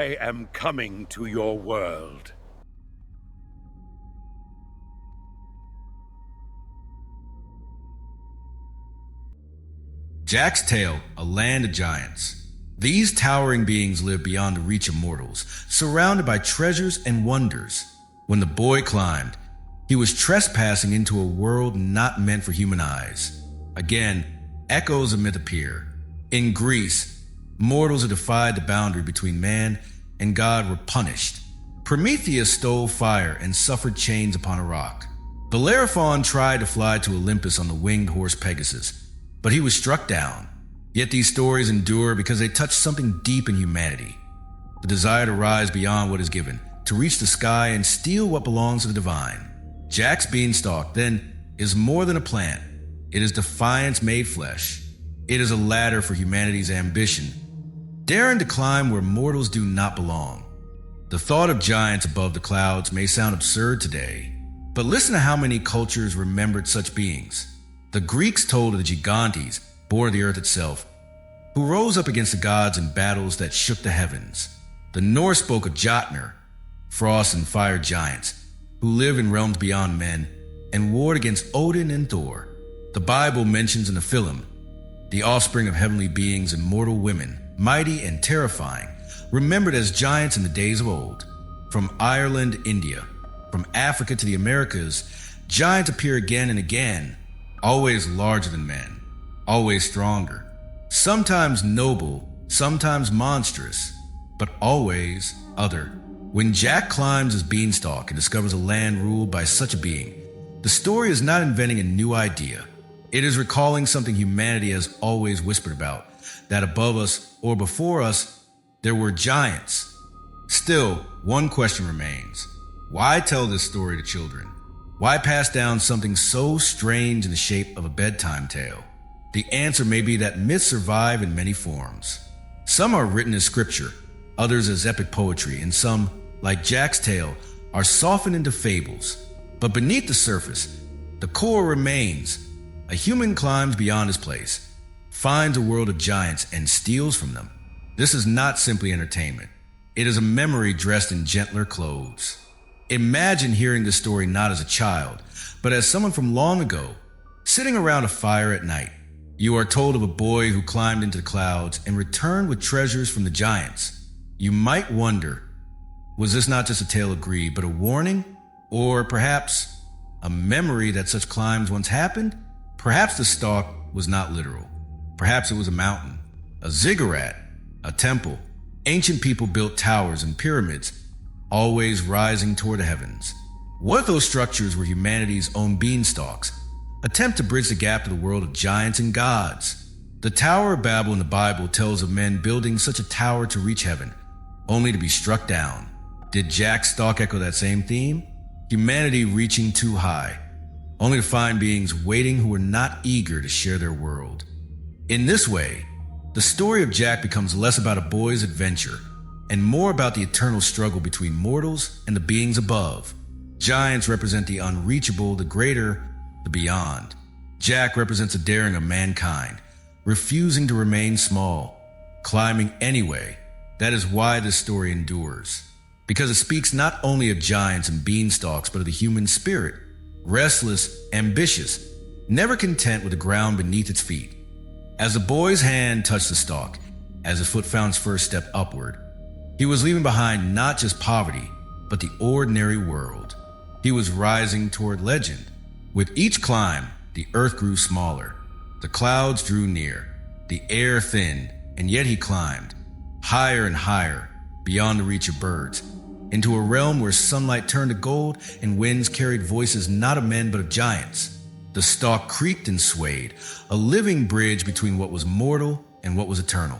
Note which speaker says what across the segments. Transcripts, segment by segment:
Speaker 1: I am coming to your world.
Speaker 2: Jack's Tale, a land of giants. These towering beings live beyond the reach of mortals, surrounded by treasures and wonders. When the boy climbed, he was trespassing into a world not meant for human eyes. Again, echoes of myth appear. In Greece, mortals who defied the boundary between man and God were punished. Prometheus stole fire and suffered chains upon a rock. Bellerophon tried to fly to Olympus on the winged horse Pegasus, but he was struck down. Yet these stories endure because they touch something deep in humanity. The desire to rise beyond what is given, to reach the sky and steal what belongs to the divine. Jack's Beanstalk, then, is more than a plant. It is defiance made flesh. It is a ladder for humanity's ambition, daring to climb where mortals do not belong. The thought of giants above the clouds may sound absurd today, but listen to how many cultures remembered such beings. The Greeks told of the gigantes, born of the earth itself, who rose up against the gods in battles that shook the heavens. The Norse spoke of Jotnar, frost and fire giants, who live in realms beyond men and warred against Odin and Thor. The Bible mentions in the Nephilim, the offspring of heavenly beings and mortal women, mighty and terrifying, remembered as giants in the days of old. From Ireland, India, from Africa to the Americas, giants appear again and again, always larger than men, always stronger, sometimes noble, sometimes monstrous, but always other. When Jack climbs his beanstalk and discovers a land ruled by such a being, the story is not inventing a new idea. It is recalling something humanity has always whispered about, that above us or before us, there were giants. Still, one question remains. Why tell this story to children? Why pass down something so strange in the shape of a bedtime tale? The answer may be that myths survive in many forms. Some are written as scripture, others as epic poetry, and some, like Jack's Tale, are softened into fables. But beneath the surface, the core remains. A human climbs beyond his place, finds a world of giants, and steals from them. This is not simply entertainment. It is a memory dressed in gentler clothes. Imagine hearing this story not as a child, but as someone from long ago, sitting around a fire at night. You are told of a boy who climbed into the clouds and returned with treasures from the giants. You might wonder, was this not just a tale of greed, but a warning? Or perhaps a memory that such climbs once happened? Perhaps the stalk was not literal. Perhaps it was a mountain, a ziggurat, a temple. Ancient people built towers and pyramids, always rising toward the heavens. What if those structures were humanity's own beanstalks, attempt to bridge the gap to the world of giants and gods? The Tower of Babel in the Bible tells of men building such a tower to reach heaven, only to be struck down. Did Jack's stalk echo that same theme? Humanity reaching too high, only to find beings waiting who were not eager to share their world. In this way, the story of Jack becomes less about a boy's adventure and more about the eternal struggle between mortals and the beings above. Giants represent the unreachable, the greater, the beyond. Jack represents the daring of mankind, refusing to remain small, climbing anyway. That is why this story endures, because it speaks not only of giants and beanstalks, but of the human spirit, restless, ambitious, never content with the ground beneath its feet. As the boy's hand touched the stalk, as his foot found its first step upward, he was leaving behind not just poverty, but the ordinary world. He was rising toward legend. With each climb, the earth grew smaller. The clouds drew near. The air thinned, and yet he climbed, higher and higher, beyond the reach of birds, into a realm where sunlight turned to gold and winds carried voices not of men but of giants. The stalk creaked and swayed, a living bridge between what was mortal and what was eternal.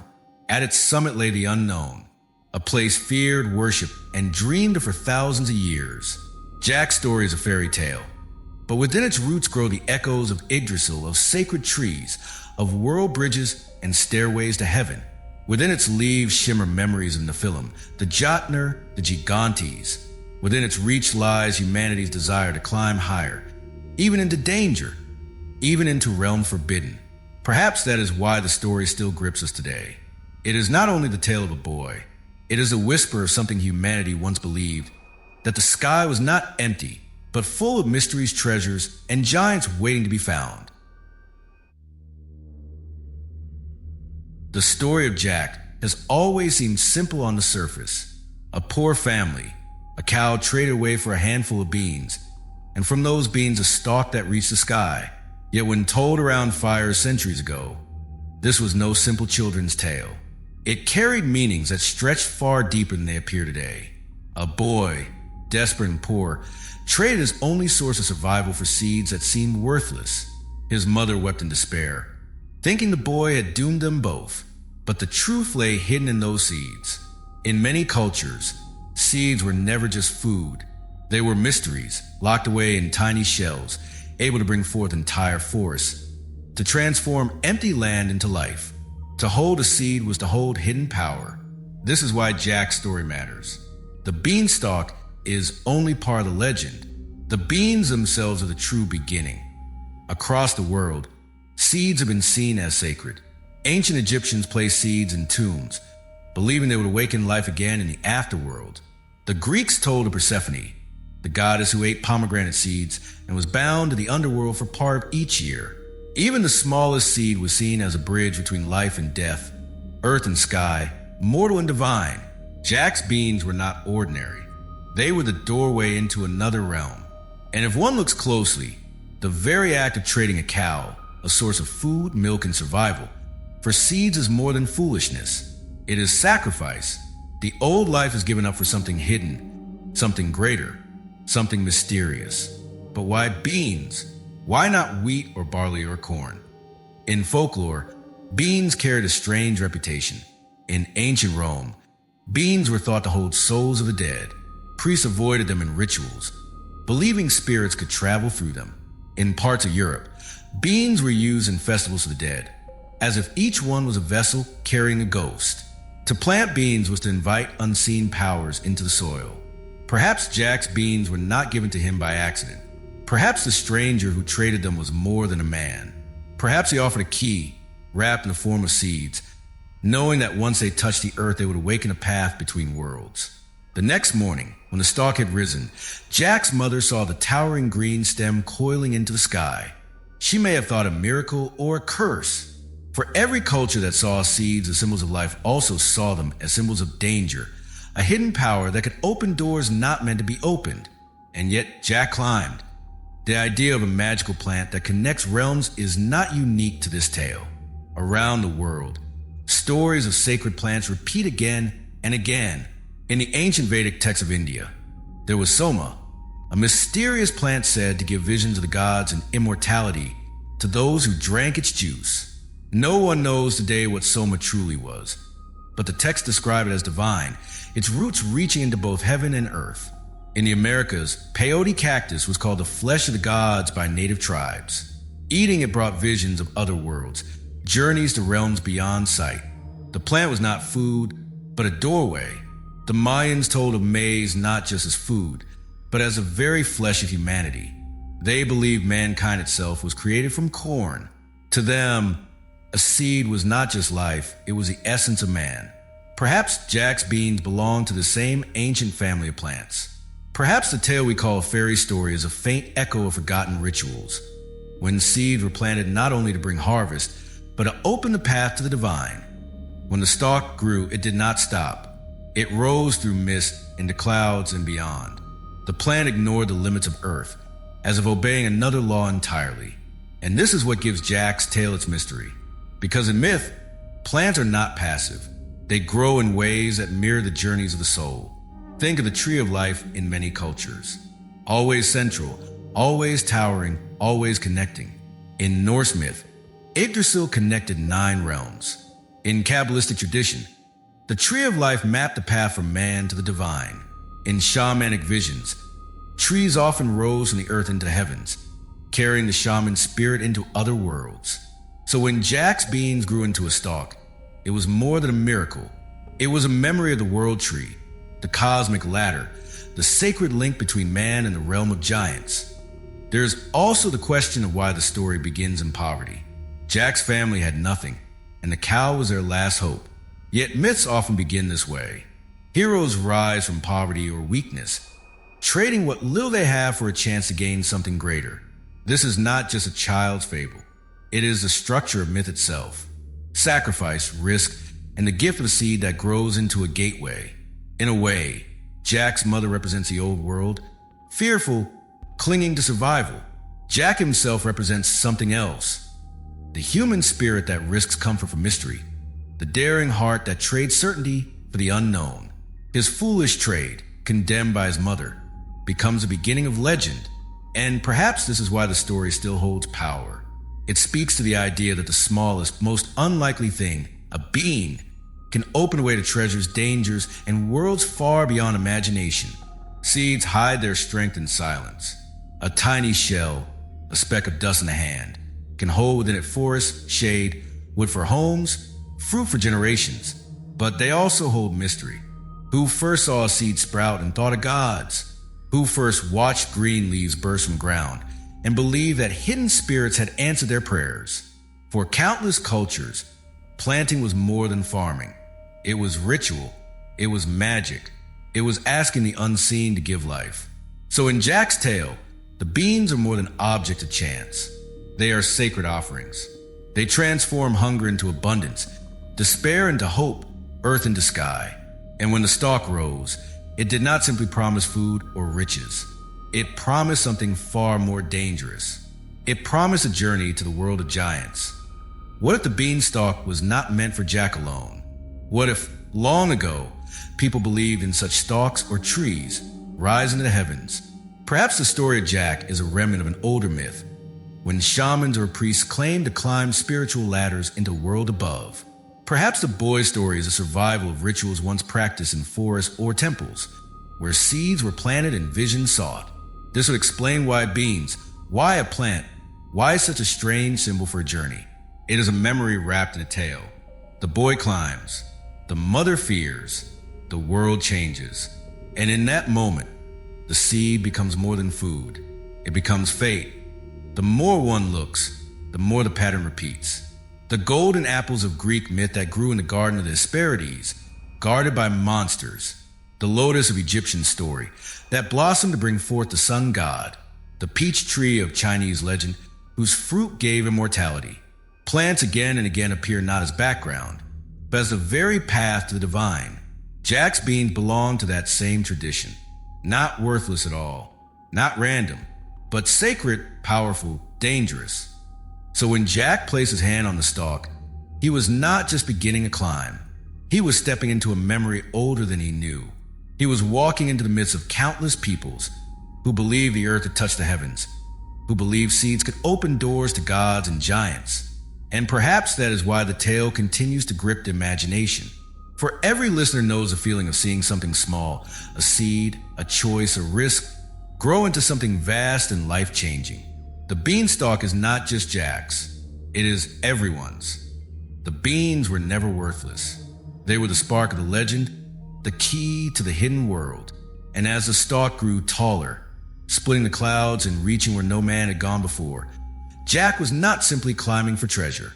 Speaker 2: At its summit lay the unknown, a place feared, worshipped, and dreamed of for thousands of years. Jack's story is a fairy tale, but within its roots grow the echoes of Yggdrasil, of sacred trees, of world bridges and stairways to heaven. Within its leaves shimmer memories of Nephilim, the Jotnar, the Gigantes. Within its reach lies humanity's desire to climb higher, even into danger, even into realm forbidden. Perhaps that is why the story still grips us today. It is not only the tale of a boy, It is a whisper of something humanity once believed, that the sky was not empty, but full of mysteries, treasures, and giants waiting to be found. The story of Jack has always seemed simple on the surface. A poor family, a cow traded away for a handful of beans, and from those beans a stalk that reached the sky. Yet when told around fires centuries ago, this was no simple children's tale. It carried meanings that stretched far deeper than they appear today. A boy, desperate and poor, traded his only source of survival for seeds that seemed worthless. His mother wept in despair, thinking the boy had doomed them both. But the truth lay hidden in those seeds. In many cultures, seeds were never just food. They were mysteries, locked away in tiny shells, able to bring forth entire forests, to transform empty land into life. To hold a seed was to hold hidden power. This is why Jack's story matters. The beanstalk is only part of the legend. The beans themselves are the true beginning. Across the world, seeds have been seen as sacred. Ancient Egyptians placed seeds in tombs, believing they would awaken life again in the afterworld. The Greeks told of Persephone, the goddess who ate pomegranate seeds and was bound to the underworld for part of each year. Even the smallest seed was seen as a bridge between life and death, earth and sky, mortal and divine. Jack's beans were not ordinary. They were the doorway into another realm. And if one looks closely, the very act of trading a cow, a source of food, milk, and survival, for seeds is more than foolishness. It is sacrifice. The old life is given up for something hidden, something greater, something mysterious. But why beans? Why not wheat or barley or corn? In folklore, beans carried a strange reputation. In ancient Rome, beans were thought to hold souls of the dead. Priests avoided them in rituals, believing spirits could travel through them. In parts of Europe, beans were used in festivals for the dead, as if each one was a vessel carrying a ghost. To plant beans was to invite unseen powers into the soil. Perhaps Jack's beans were not given to him by accident. Perhaps the stranger who traded them was more than a man. Perhaps he offered a key, wrapped in the form of seeds, knowing that once they touched the earth, they would awaken a path between worlds. The next morning, when the stalk had risen, Jack's mother saw the towering green stem coiling into the sky. She may have thought a miracle or a curse. For every culture that saw seeds as symbols of life also saw them as symbols of danger, a hidden power that could open doors not meant to be opened. And yet Jack climbed. The idea of a magical plant that connects realms is not unique to this tale. Around the world, stories of sacred plants repeat again and again. In the ancient Vedic texts of India, there was Soma, a mysterious plant said to give visions of the gods and immortality to those who drank its juice. No one knows today what Soma truly was, but the texts describe it as divine, its roots reaching into both heaven and earth. In the Americas, peyote cactus was called the flesh of the gods by native tribes. Eating it brought visions of other worlds, journeys to realms beyond sight. The plant was not food, but a doorway. The Mayans told of maize not just as food, but as the very flesh of humanity. They believed mankind itself was created from corn. To them, a seed was not just life, it was the essence of man. Perhaps Jack's beans belonged to the same ancient family of plants. Perhaps the tale we call a fairy story is a faint echo of forgotten rituals, when seeds were planted not only to bring harvest, but to open the path to the divine. When the stalk grew, it did not stop. It rose through mist into clouds and beyond. The plant ignored the limits of earth, as if obeying another law entirely. And this is what gives Jack's tale its mystery. Because in myth, plants are not passive. They grow in ways that mirror the journeys of the soul. Think of the tree of life in many cultures. Always central, always towering, always connecting. In Norse myth, Yggdrasil connected 9 realms. In Kabbalistic tradition, the tree of life mapped the path from man to the divine. In shamanic visions, trees often rose from the earth into the heavens, carrying the shaman's spirit into other worlds. So when Jack's beans grew into a stalk, it was more than a miracle. It was a memory of the world tree, the cosmic ladder, the sacred link between man and the realm of giants. There's also the question of why the story begins in poverty. Jack's family had nothing, and the cow was their last hope. Yet myths often begin this way. Heroes rise from poverty or weakness, trading what little they have for a chance to gain something greater. This is not just a child's fable. It is the structure of myth itself. Sacrifice, risk, and the gift of a seed that grows into a gateway. In a way, Jack's mother represents the old world, fearful, clinging to survival. Jack himself represents something else. The human spirit that risks comfort for mystery. The daring heart that trades certainty for the unknown. His foolish trade, condemned by his mother, becomes the beginning of legend. And perhaps this is why the story still holds power. It speaks to the idea that the smallest, most unlikely thing, a bean, can open a way to treasures, dangers, and worlds far beyond imagination. Seeds hide their strength in silence. A tiny shell, a speck of dust in a hand, can hold within it forest, shade, wood for homes, fruit for generations. But they also hold mystery. Who first saw a seed sprout and thought of gods? Who first watched green leaves burst from ground and believed that hidden spirits had answered their prayers? For countless cultures, planting was more than farming. It was ritual. It was magic. It was asking the unseen to give life. So in Jack's tale, the beans are more than objects of chance. They are sacred offerings. They transform hunger into abundance, despair into hope, earth into sky. And when the stalk rose, it did not simply promise food or riches. It promised something far more dangerous. It promised a journey to the world of giants. What if the beanstalk was not meant for Jack alone? What if, long ago, people believed in such stalks or trees rising to the heavens? Perhaps the story of Jack is a remnant of an older myth, when shamans or priests claimed to climb spiritual ladders into the world above. Perhaps the boy's story is a survival of rituals once practiced in forests or temples, where seeds were planted and visions sought. This would explain why beans, why a plant, why such a strange symbol for a journey. It is a memory wrapped in a tale. The boy climbs, the mother fears, the world changes. And in that moment, the seed becomes more than food. It becomes fate. The more one looks, the more the pattern repeats. The golden apples of Greek myth that grew in the Garden of the Hesperides, guarded by monsters. The lotus of Egyptian story that blossomed to bring forth the sun god. The peach tree of Chinese legend whose fruit gave immortality. Plants again and again appear not as background, but as the very path to the divine. Jack's beans belong to that same tradition. Not worthless at all, not random, but sacred, powerful, dangerous. So when Jack placed his hand on the stalk, he was not just beginning a climb. He was stepping into a memory older than he knew. He was walking into the midst of countless peoples who believed the earth had touched the heavens, who believed seeds could open doors to gods and giants. And perhaps that is why the tale continues to grip the imagination. For every listener knows the feeling of seeing something small, a seed, a choice, a risk, grow into something vast and life-changing. The beanstalk is not just Jack's, it is everyone's. The beans were never worthless. They were the spark of the legend, the key to the hidden world. And as the stalk grew taller, splitting the clouds and reaching where no man had gone before, Jack was not simply climbing for treasure.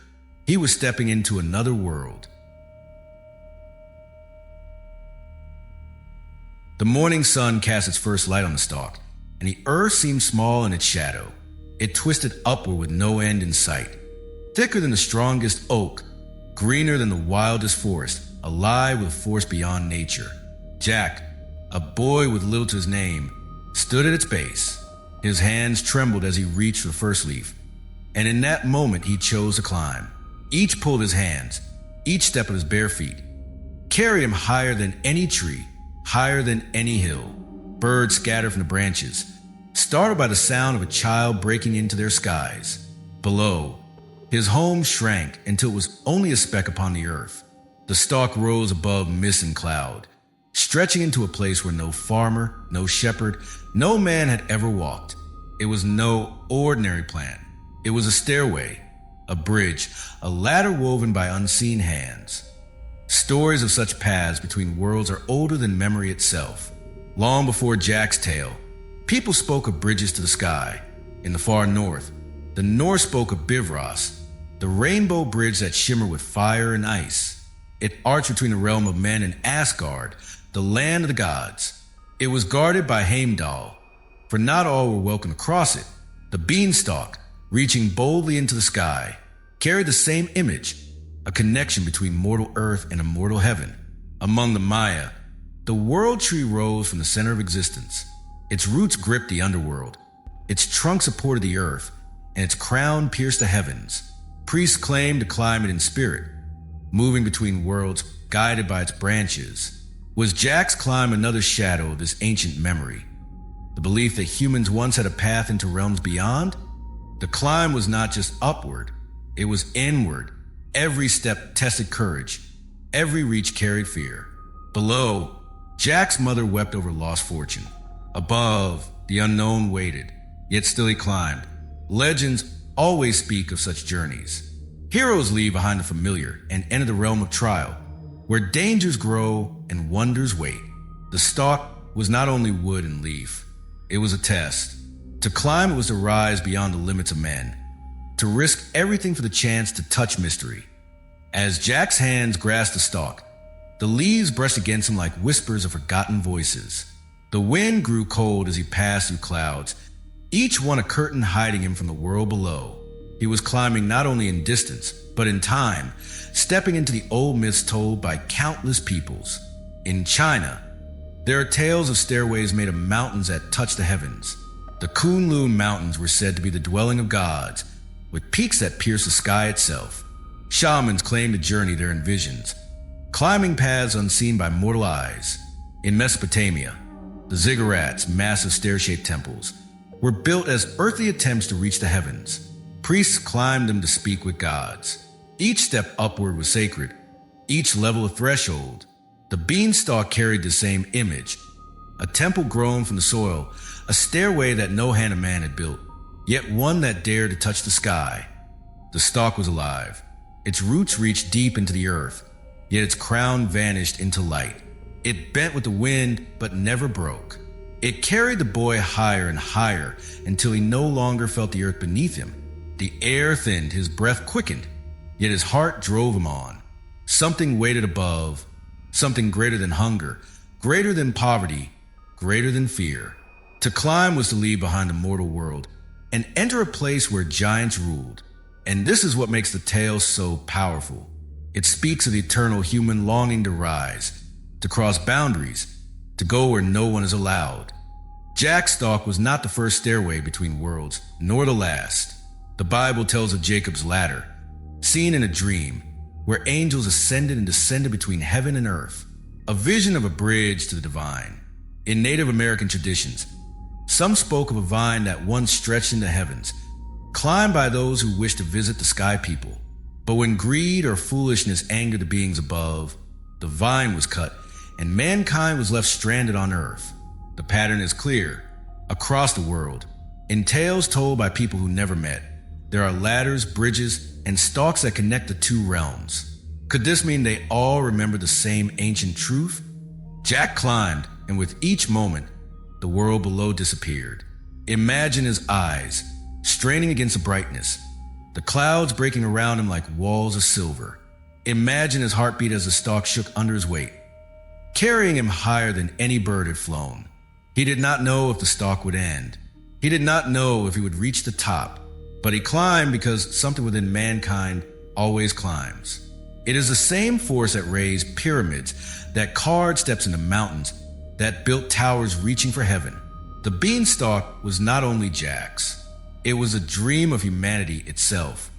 Speaker 2: He was stepping into another world. The morning sun cast its first light on the stalk, and the earth seemed small in its shadow. It twisted upward with no end in sight. Thicker than the strongest oak, greener than the wildest forest, alive with force beyond nature. Jack, a boy with little to his name, stood at its base. His hands trembled as he reached for the first leaf. And in that moment, he chose to climb. Each pulled his hands, each step of his bare feet, carried him higher than any tree, higher than any hill. Birds scattered from the branches, startled by the sound of a child breaking into their skies. Below, his home shrank until it was only a speck upon the earth. The stalk rose above mist and cloud, stretching into a place where no farmer, no shepherd, no man had ever walked. It was no ordinary plant. It was a stairway, a bridge, a ladder woven by unseen hands. Stories of such paths between worlds are older than memory itself. Long before Jack's tale, people spoke of bridges to the sky. In the far north, the Norse spoke of Bifrost, the rainbow bridge that shimmered with fire and ice. It arched between the realm of men and Asgard, the the land of the gods. It was guarded by Heimdall, for not all were welcome to cross it. The Beanstalk, reaching boldly into the sky, carried the same image, a connection between mortal earth and immortal heaven. Among the Maya, the world tree rose from the center of existence. Its roots gripped the underworld, its trunk supported the earth, and its crown pierced the heavens. Priests claimed to climb it in spirit, moving between worlds guided by its branches. Was Jack's climb another shadow of this ancient memory? The belief that humans once had a path into realms beyond? The climb was not just upward, it was inward. Every step tested courage, every reach carried fear. Below, Jack's mother wept over lost fortune. Above, the unknown waited, yet still he climbed. Legends always speak of such journeys. Heroes leave behind the familiar and enter the realm of trial, where dangers grow and wonders wait. The stalk was not only wood and leaf, it was a test. To climb it was to rise beyond the limits of men, to risk everything for the chance to touch mystery. As Jack's hands grasped the stalk, the leaves brushed against him like whispers of forgotten voices. The wind grew cold as he passed through clouds, each one a curtain hiding him from the world below. He was climbing not only in distance, but in time, stepping into the old myths told by countless peoples. In China, there are tales of stairways made of mountains that touch the heavens. The Kunlun Mountains were said to be the dwelling of gods, with peaks that pierce the sky itself. Shamans claimed to journey there in visions, climbing paths unseen by mortal eyes. In Mesopotamia, the ziggurats, massive stair-shaped temples, were built as earthly attempts to reach the heavens. Priests climbed them to speak with gods. Each step upward was sacred, each level a threshold. The Beanstalk carried the same image, a temple grown from the soil, a stairway that no hand of man had built, yet one that dared to touch the sky. The stalk was alive. Its roots reached deep into the earth, yet its crown vanished into light. It bent with the wind, but never broke. It carried the boy higher and higher until he no longer felt the earth beneath him. The air thinned, his breath quickened, yet his heart drove him on. Something waited above, something greater than hunger, greater than poverty, greater than fear. To climb was to leave behind the mortal world and enter a place where giants ruled. And this is what makes the tale so powerful. It speaks of the eternal human longing to rise, to cross boundaries, to go where no one is allowed. Jack's stalk was not the first stairway between worlds, nor the last. The Bible tells of Jacob's ladder, seen in a dream, where angels ascended and descended between heaven and earth, a vision of a bridge to the divine. In Native American traditions, some spoke of a vine that once stretched into heavens, climbed by those who wished to visit the sky people. But when greed or foolishness angered the beings above, the vine was cut and mankind was left stranded on earth. The pattern is clear. Across the world, in tales told by people who never met, there are ladders, bridges, and stalks that connect the two realms. Could this mean they all remember the same ancient truth? Jack climbed, and with each moment, the world below disappeared. Imagine his eyes, straining against the brightness, the clouds breaking around him like walls of silver. Imagine his heartbeat as the stalk shook under his weight, carrying him higher than any bird had flown. He did not know if the stalk would end. He did not know if he would reach the top, but he climbed because something within mankind always climbs. It is the same force that raised pyramids, that carved steps into mountains, that built towers reaching for heaven. The Beanstalk was not only Jack's, it was a dream of humanity itself.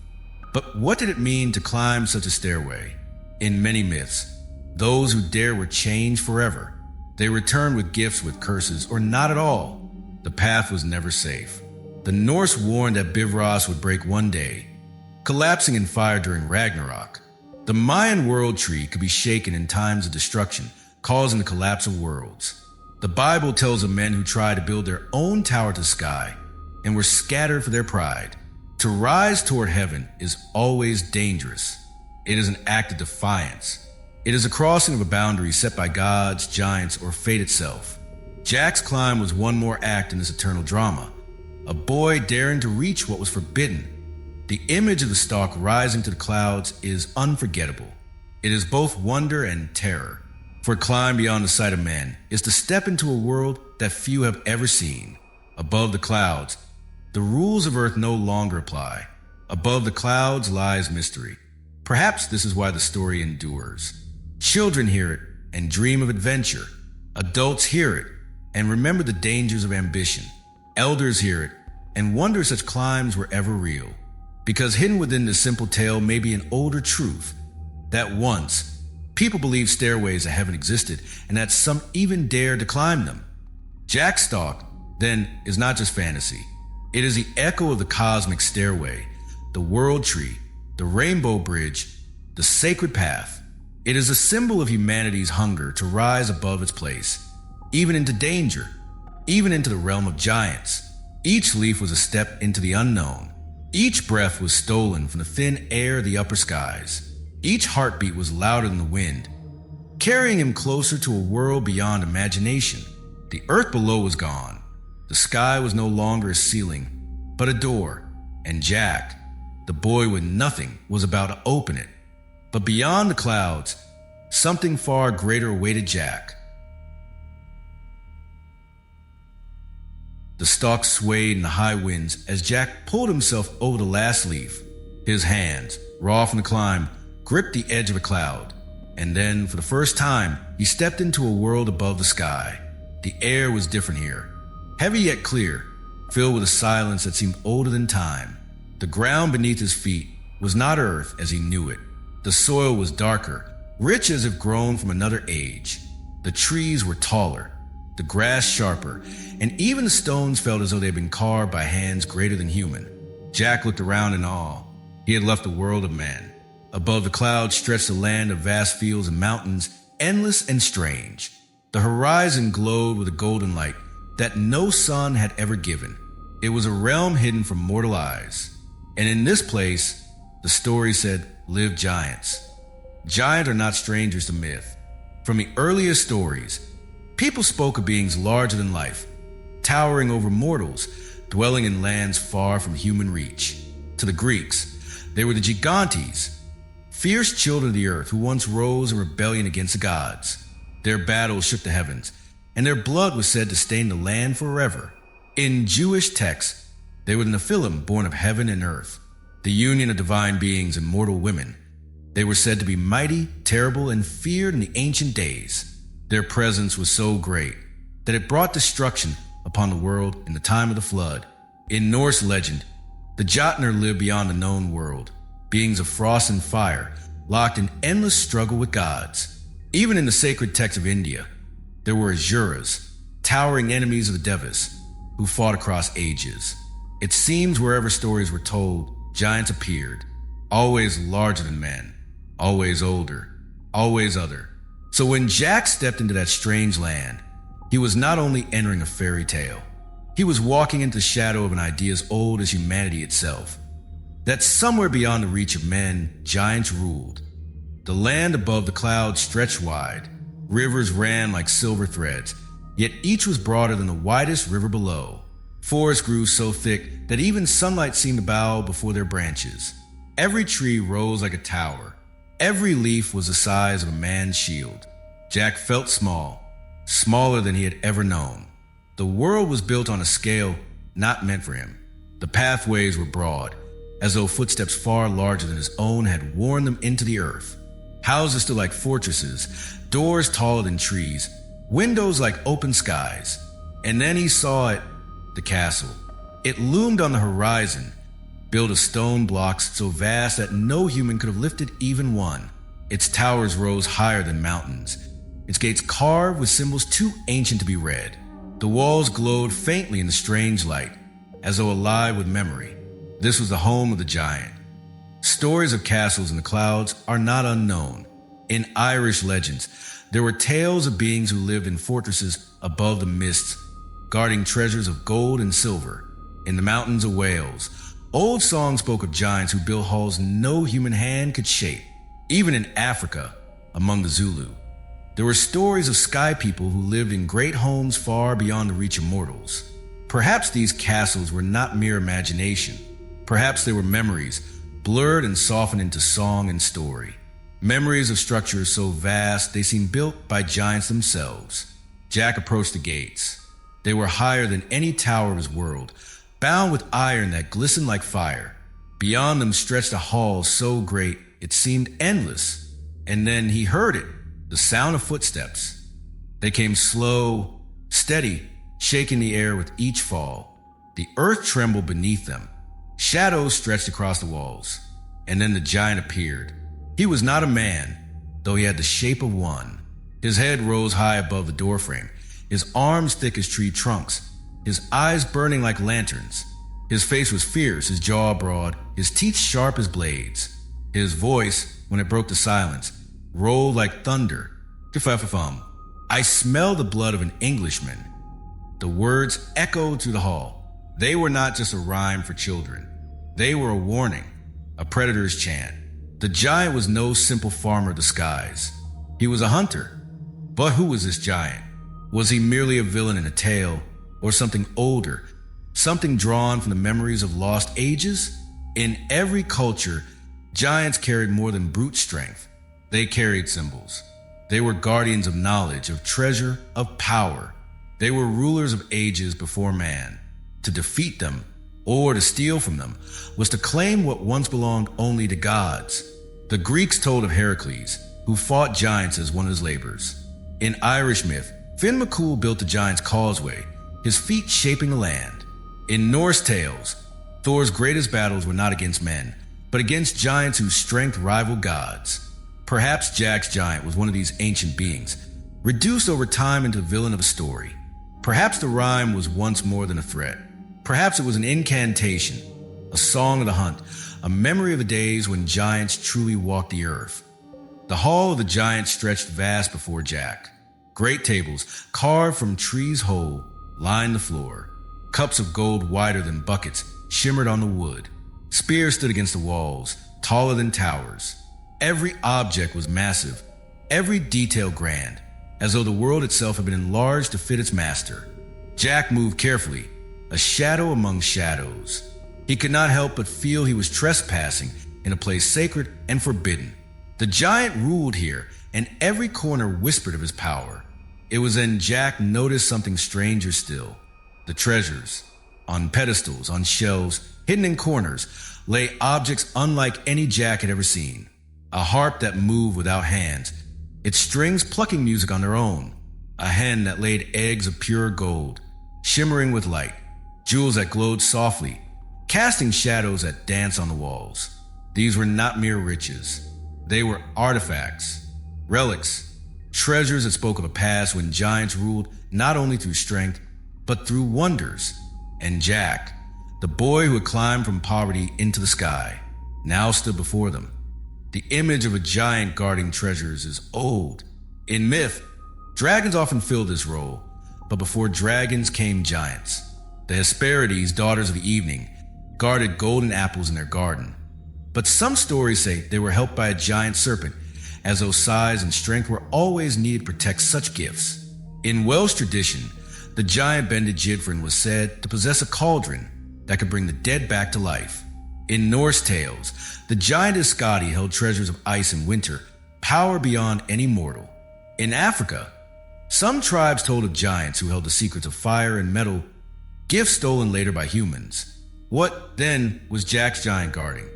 Speaker 2: But what did it mean to climb such a stairway? In many myths, those who dared were changed forever. They returned with gifts, with curses, or not at all. The path was never safe. The Norse warned that Bifrost would break one day, collapsing in fire during Ragnarok. The Mayan world tree could be shaken in times of destruction, causing the collapse of worlds. The Bible tells of men who tried to build their own tower to the sky and were scattered for their pride. To rise toward heaven is always dangerous. It is an act of defiance. It is a crossing of a boundary set by gods, giants, or fate itself. Jack's climb was one more act in this eternal drama, a boy daring to reach what was forbidden. The image of the stalk rising to the clouds is unforgettable. It is both wonder and terror. For climb beyond the sight of man is to step into a world that few have ever seen. Above the clouds, the rules of Earth no longer apply. Above the clouds lies mystery. Perhaps this is why the story endures. Children hear it and dream of adventure. Adults hear it and remember the dangers of ambition. Elders hear it and wonder such climbs were ever real. Because hidden within this simple tale may be an older truth that once people believed stairways to heaven existed and that some even dared to climb them. Jack's Stalk, then, is not just fantasy. It is the echo of the cosmic stairway, the world tree, the rainbow bridge, the sacred path. It is a symbol of humanity's hunger to rise above its place, even into danger, even into the realm of giants. Each leaf was a step into the unknown. Each breath was stolen from the thin air of the upper skies. Each heartbeat was louder than the wind, carrying him closer to a world beyond imagination. The earth below was gone. The sky was no longer a ceiling, but a door. And Jack, the boy with nothing, was about to open it. But beyond the clouds, something far greater awaited Jack. The stalk swayed in the high winds as Jack pulled himself over the last leaf. His hands, raw from the climb, gripped the edge of a cloud. And then, for the first time, he stepped into a world above the sky. The air was different here, heavy yet clear, filled with a silence that seemed older than time. The ground beneath his feet was not earth as he knew it. The soil was darker, rich as if grown from another age. The trees were taller, the grass sharper, and even the stones felt as though they had been carved by hands greater than human. Jack looked around in awe. He had left the world of man. Above the clouds stretched a land of vast fields and mountains, endless and strange. The horizon glowed with a golden light that no sun had ever given. It was a realm hidden from mortal eyes. And in this place, the story said, lived giants. Giants are not strangers to myth. From the earliest stories, people spoke of beings larger than life, towering over mortals, dwelling in lands far from human reach. To the Greeks, they were the gigantes, fierce children of the earth who once rose in rebellion against the gods. Their battles shook the heavens, and their blood was said to stain the land forever. In Jewish texts, they were the Nephilim, born of heaven and earth, the union of divine beings and mortal women. They were said to be mighty, terrible, and feared in the ancient days. Their presence was so great that it brought destruction upon the world in the time of the flood. In Norse legend, the Jotnar lived beyond the known world, beings of frost and fire, locked in endless struggle with gods. Even in the sacred texts of India, there were Asuras, towering enemies of the Devas, who fought across ages. It seems wherever stories were told, giants appeared, always larger than men, always older, always other. So when Jack stepped into that strange land, he was not only entering a fairy tale, he was walking into the shadow of an idea as old as humanity itself. That somewhere beyond the reach of men, giants ruled. The land above the clouds stretched wide. Rivers ran like silver threads, yet each was broader than the widest river below. Forests grew so thick that even sunlight seemed to bow before their branches. Every tree rose like a tower. Every leaf was the size of a man's shield. Jack felt small, smaller than he had ever known. The world was built on a scale not meant for him. The pathways were broad, as though footsteps far larger than his own had worn them into the earth. Houses stood like fortresses, doors taller than trees, windows like open skies. And then he saw it, the castle. It loomed on the horizon, built of stone blocks so vast that no human could have lifted even one. Its towers rose higher than mountains, its gates carved with symbols too ancient to be read. The walls glowed faintly in the strange light, as though alive with memory. This was the home of the giant. Stories of castles in the clouds are not unknown. In Irish legends, there were tales of beings who lived in fortresses above the mists, guarding treasures of gold and silver. In the mountains of Wales, old songs spoke of giants who built halls no human hand could shape. Even in Africa, among the Zulu, there were stories of sky people who lived in great homes far beyond the reach of mortals. Perhaps these castles were not mere imagination. Perhaps they were memories, blurred and softened into song and story. Memories of structures so vast they seemed built by giants themselves. Jack approached the gates. They were higher than any tower of his world, bound with iron that glistened like fire. Beyond them stretched a hall so great it seemed endless. And then he heard it, the sound of footsteps. They came slow, steady, shaking the air with each fall. The earth trembled beneath them. Shadows stretched across the walls. And then the giant appeared. He was not a man, though he had the shape of one. His head rose high above the doorframe, his arms thick as tree trunks, his eyes burning like lanterns. His face was fierce, his jaw broad, his teeth sharp as blades. His voice, when it broke the silence, rolled like thunder. Kefefefum. I smell the blood of an Englishman. The words echoed through the hall. They were not just a rhyme for children. They were a warning, a predator's chant. The giant was no simple farmer disguised. He was a hunter. But who was this giant? Was he merely a villain in a tale, or something older, something drawn from the memories of lost ages? In every culture, giants carried more than brute strength. They carried symbols. They were guardians of knowledge, of treasure, of power. They were rulers of ages before man. To defeat them, or to steal from them, was to claim what once belonged only to gods. The Greeks told of Heracles, who fought giants as one of his labors. In Irish myth, Finn McCool built the giant's causeway, his feet shaping the land. In Norse tales, Thor's greatest battles were not against men, but against giants whose strength rivaled gods. Perhaps Jack's giant was one of these ancient beings, reduced over time into the villain of a story. Perhaps the rhyme was once more than a threat. Perhaps it was an incantation, a song of the hunt, a memory of the days when giants truly walked the earth. The hall of the giant stretched vast before Jack. Great tables, carved from trees whole, lined the floor. Cups of gold wider than buckets shimmered on the wood. Spears stood against the walls, taller than towers. Every object was massive, every detail grand, as though the world itself had been enlarged to fit its master. Jack moved carefully, a shadow among shadows. He could not help but feel he was trespassing in a place sacred and forbidden. The giant ruled here, and every corner whispered of his power. It was then Jack noticed something stranger still. The treasures, on pedestals, on shelves, hidden in corners, lay objects unlike any Jack had ever seen. A harp that moved without hands, its strings plucking music on their own. A hen that laid eggs of pure gold, shimmering with light. Jewels that glowed softly, casting shadows that danced on the walls. These were not mere riches. They were artifacts, relics, treasures that spoke of a past when giants ruled not only through strength, but through wonders. And Jack, the boy who had climbed from poverty into the sky, now stood before them. The image of a giant guarding treasures is old. In myth, dragons often filled this role, but before dragons came giants. The Hesperides, daughters of the evening, guarded golden apples in their garden. But some stories say they were helped by a giant serpent, as though size and strength were always needed to protect such gifts. In Welsh tradition, the giant Bended Gidfrin was said to possess a cauldron that could bring the dead back to life. In Norse tales, the giant Iskadi held treasures of ice and winter, power beyond any mortal. In Africa, some tribes told of giants who held the secrets of fire and metal, gifts stolen later by humans. What, then, was Jack's giant guarding?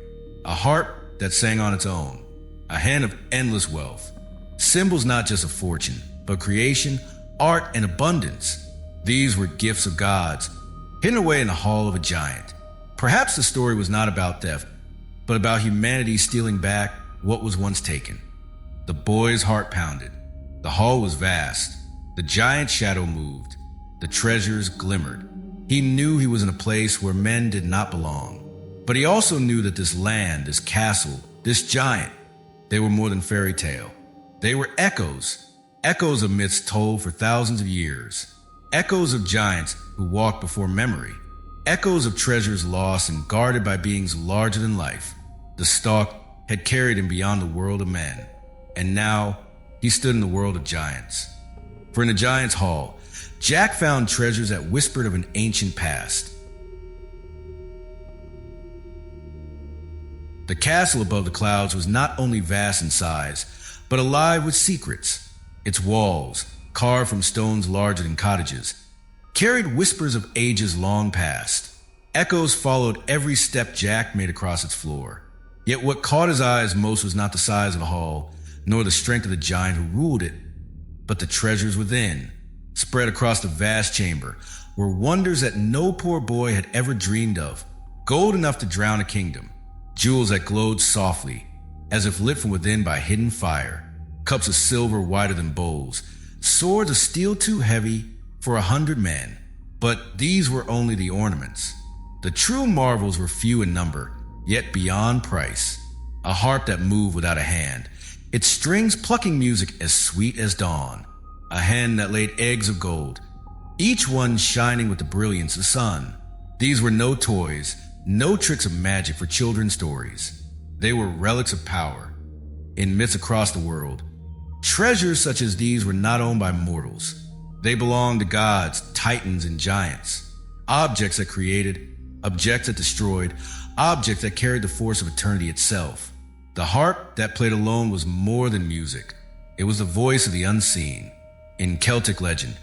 Speaker 2: A harp that sang on its own, a hen of endless wealth, symbols not just of fortune, but creation, art, and abundance. These were gifts of gods, hidden away in the hall of a giant. Perhaps the story was not about theft, but about humanity stealing back what was once taken. The boy's heart pounded. The hall was vast. The giant's shadow moved. The treasures glimmered. He knew he was in a place where men did not belong. But he also knew that this land, this castle, this giant, they were more than fairy tale. They were echoes, echoes of myths told for thousands of years, echoes of giants who walked before memory, echoes of treasures lost and guarded by beings larger than life. The stalk had carried him beyond the world of men, and now he stood in the world of giants. For in the giant's hall, Jack found treasures that whispered of an ancient past. The castle above the clouds was not only vast in size, but alive with secrets. Its walls, carved from stones larger than cottages, carried whispers of ages long past. Echoes followed every step Jack made across its floor. Yet what caught his eyes most was not the size of the hall, nor the strength of the giant who ruled it, but the treasures within. Spread across the vast chamber were wonders that no poor boy had ever dreamed of. Gold enough to drown a kingdom, jewels that glowed softly, as if lit from within by hidden fire, cups of silver whiter than bowls, swords of steel too heavy for 100 men. But these were only the ornaments. The true marvels were few in number, yet beyond price. A harp that moved without a hand, its strings plucking music as sweet as dawn. A hen that laid eggs of gold, each one shining with the brilliance of the sun. These were no toys, no tricks of magic for children's stories. They were relics of power. In myths across the world, treasures such as these were not owned by mortals. They belonged to gods, titans, and giants. Objects that created, objects that destroyed, objects that carried the force of eternity itself. The harp that played alone was more than music. It was the voice of the unseen. In Celtic legend,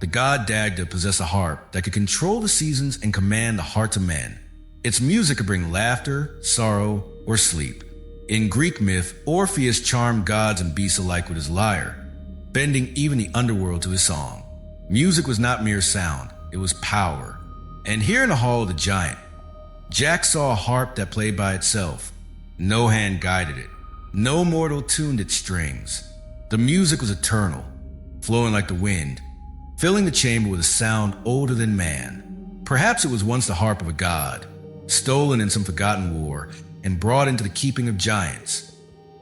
Speaker 2: the god Dagda possessed a harp that could control the seasons and command the hearts of men. Its music could bring laughter, sorrow, or sleep. In Greek myth, Orpheus charmed gods and beasts alike with his lyre, bending even the underworld to his song. Music was not mere sound, it was power. And here in the Hall of the Giant, Jack saw a harp that played by itself. No hand guided it. No mortal tuned its strings. The music was eternal, flowing like the wind, filling the chamber with a sound older than man. Perhaps it was once the harp of a god, stolen in some forgotten war and brought into the keeping of giants.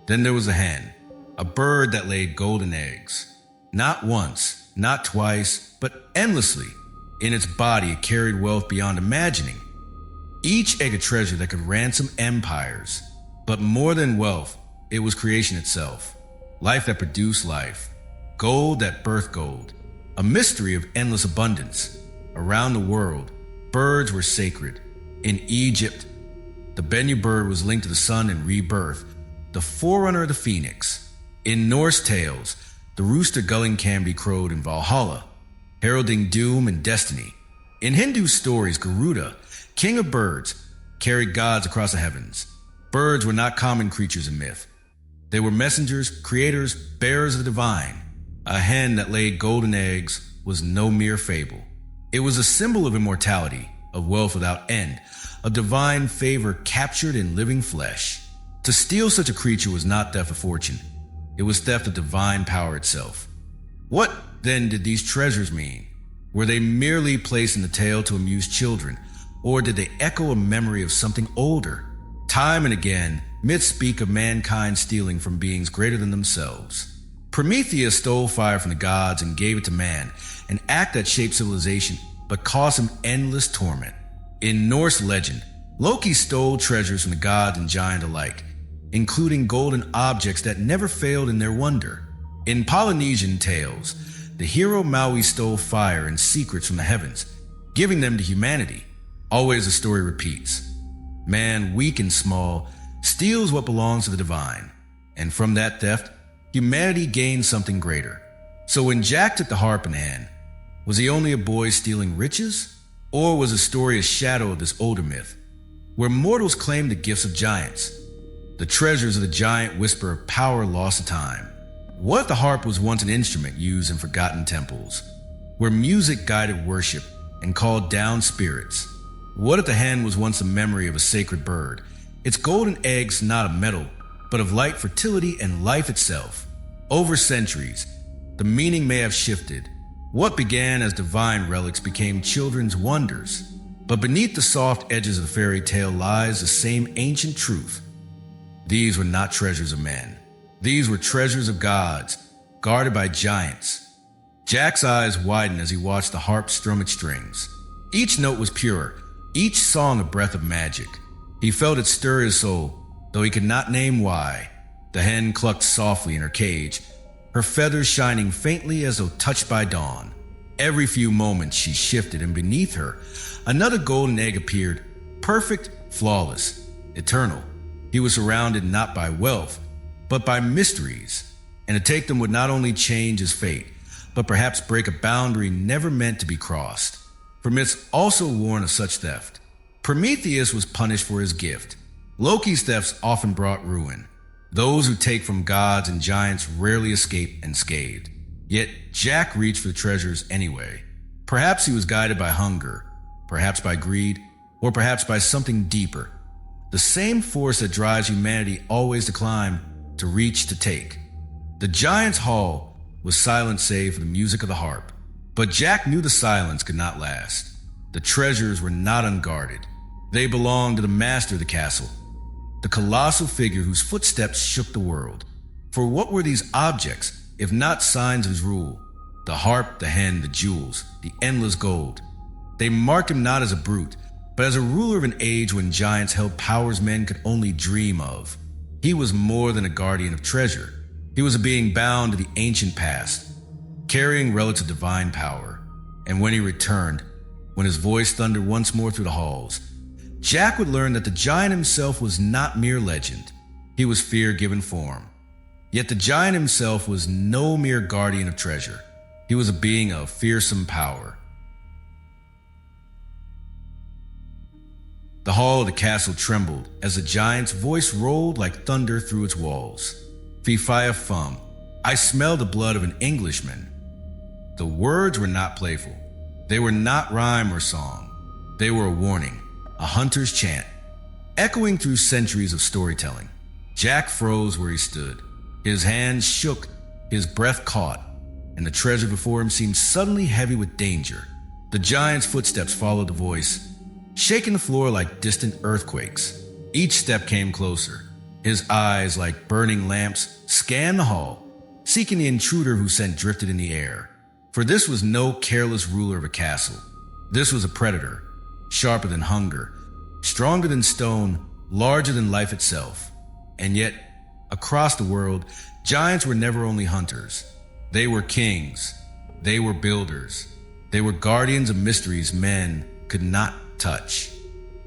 Speaker 2: Then there was a hen, a bird that laid golden eggs. Not once, not twice, but endlessly. In its body it carried wealth beyond imagining. Each egg a treasure that could ransom empires. But more than wealth, it was creation itself. Life that produced life. Gold that birthed gold. A mystery of endless abundance. Around the world, birds were sacred. In Egypt, the Bennu bird was linked to the sun and rebirth, the forerunner of the phoenix. In Norse tales, the rooster Gullinkambdi crowed in Valhalla, heralding doom and destiny. In Hindu stories, Garuda, king of birds, carried gods across the heavens. Birds were not common creatures in myth. They were messengers, creators, bearers of the divine. A hen that laid golden eggs was no mere fable. It was a symbol of immortality, of wealth without end, of divine favor captured in living flesh. To steal such a creature was not theft of fortune. It was theft of divine power itself. What, then, did these treasures mean? Were they merely placed in the tale to amuse children, or did they echo a memory of something older? Time and again, myths speak of mankind stealing from beings greater than themselves. Prometheus stole fire from the gods and gave it to man, an act that shaped civilization but caused him endless torment. In Norse legend, Loki stole treasures from the gods and giant alike, including golden objects that never failed in their wonder. In Polynesian tales, the hero Maui stole fire and secrets from the heavens, giving them to humanity. Always the story repeats. Man, weak and small, steals what belongs to the divine, and from that theft, humanity gains something greater. So when Jack took the harp in hand, was he only a boy stealing riches? Or was the story a shadow of this older myth, where mortals claim the gifts of giants? The treasures of the giant whisper of power lost to time. What if the harp was once an instrument used in forgotten temples, where music guided worship and called down spirits? What if the hen was once a memory of a sacred bird, its golden eggs not of metal, but of light fertility and life itself? Over centuries, the meaning may have shifted. What began as divine relics became children's wonders. But beneath the soft edges of the fairy tale lies the same ancient truth. These were not treasures of men. These were treasures of gods, guarded by giants. Jack's eyes widened as he watched the harp strum its strings. Each note was pure, each song a breath of magic. He felt it stir his soul, though he could not name why. The hen clucked softly in her cage, her feathers shining faintly as though touched by dawn. Every few moments she shifted, and beneath her, another golden egg appeared, perfect, flawless, eternal. He was surrounded not by wealth, but by mysteries, and to take them would not only change his fate, but perhaps break a boundary never meant to be crossed. For myths also warn of such theft. Prometheus was punished for his gift. Loki's thefts often brought ruin. Those who take from gods and giants rarely escape unscathed. Yet Jack reached for the treasures anyway. Perhaps he was guided by hunger, perhaps by greed, or perhaps by something deeper. The same force that drives humanity always to climb, to reach, to take. The giant's hall was silent save for the music of the harp. But Jack knew the silence could not last. The treasures were not unguarded. They belonged to the master of the castle, the colossal figure whose footsteps shook the world. For what were these objects, if not signs of his rule? The harp, the hen, the jewels, the endless gold. They marked him not as a brute, but as a ruler of an age when giants held powers men could only dream of. He was more than a guardian of treasure. He was a being bound to the ancient past, carrying relics of divine power. And when he returned, when his voice thundered once more through the halls, Jack would learn that the giant himself was not mere legend. He was fear given form. Yet the giant himself was no mere guardian of treasure. He was a being of fearsome power. The hall of the castle trembled as the giant's voice rolled like thunder through its walls. Fee-fi-a-fum, I smell the blood of an Englishman. The words were not playful. They were not rhyme or song. They were a warning, a hunter's chant, echoing through centuries of storytelling. Jack froze where he stood. His hands shook, his breath caught, and the treasure before him seemed suddenly heavy with danger. The giant's footsteps followed the voice, shaking the floor like distant earthquakes. Each step came closer. His eyes, like burning lamps, scanned the hall, seeking the intruder whose scent drifted in the air. For this was no careless ruler of a castle. This was a predator, sharper than hunger, stronger than stone, larger than life itself. And yet, across the world, giants were never only hunters. They were kings. They were builders. They were guardians of mysteries men could not touch.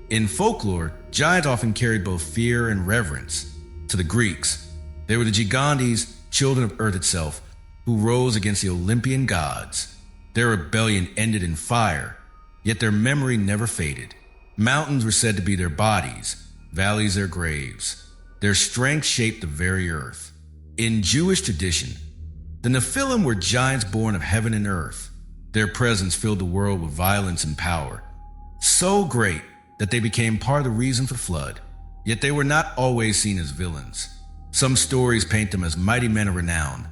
Speaker 2: In folklore, giants often carried both fear and reverence. To the Greeks, they were the gigantes, children of Earth itself, who rose against the Olympian gods. Their rebellion ended in fire, yet their memory never faded. Mountains were said to be their bodies, valleys their graves. Their strength shaped the very earth. In Jewish tradition, the Nephilim were giants born of heaven and earth. Their presence filled the world with violence and power, so great that they became part of the reason for the flood. Yet they were not always seen as villains. Some stories paint them as mighty men of renown,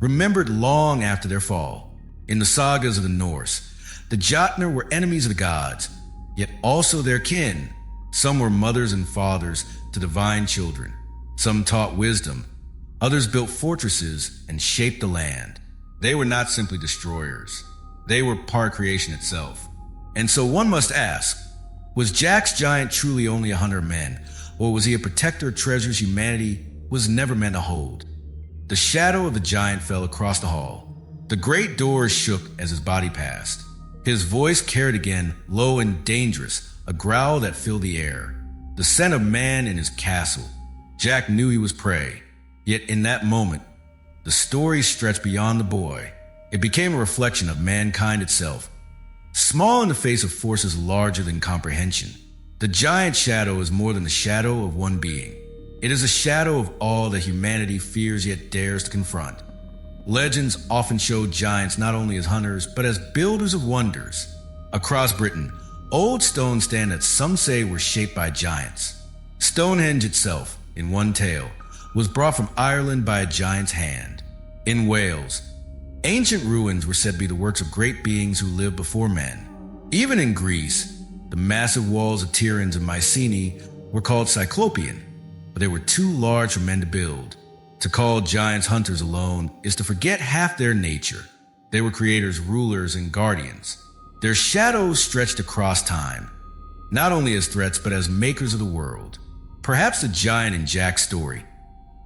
Speaker 2: remembered long after their fall. In the sagas of the Norse, the Jotnar were enemies of the gods, yet also their kin. Some were mothers and fathers to divine children. Some taught wisdom. Others built fortresses and shaped the land. They were not simply destroyers. They were part creation itself. And so one must ask, was Jack's giant truly only a hunter of men, or was he a protector of treasures humanity was never meant to hold? The shadow of the giant fell across the hall. The great doors shook as his body passed. His voice carried again, low and dangerous, a growl that filled the air. The scent of man in his castle. Jack knew he was prey. Yet in that moment, the story stretched beyond the boy. It became a reflection of mankind itself, small in the face of forces larger than comprehension. The giant shadow is more than the shadow of one being. It is a shadow of all that humanity fears yet dares to confront. Legends often show giants not only as hunters, but as builders of wonders. Across Britain, old stone stand that some say were shaped by giants. Stonehenge itself, in one tale, was brought from Ireland by a giant's hand. In Wales, ancient ruins were said to be the works of great beings who lived before men. Even in Greece, the massive walls of Tiryns and Mycenae were called Cyclopean, but they were too large for men to build. To call giants hunters alone is to forget half their nature. They were creators, rulers, and guardians. Their shadows stretched across time, not only as threats, but as makers of the world. Perhaps the giant in Jack's story,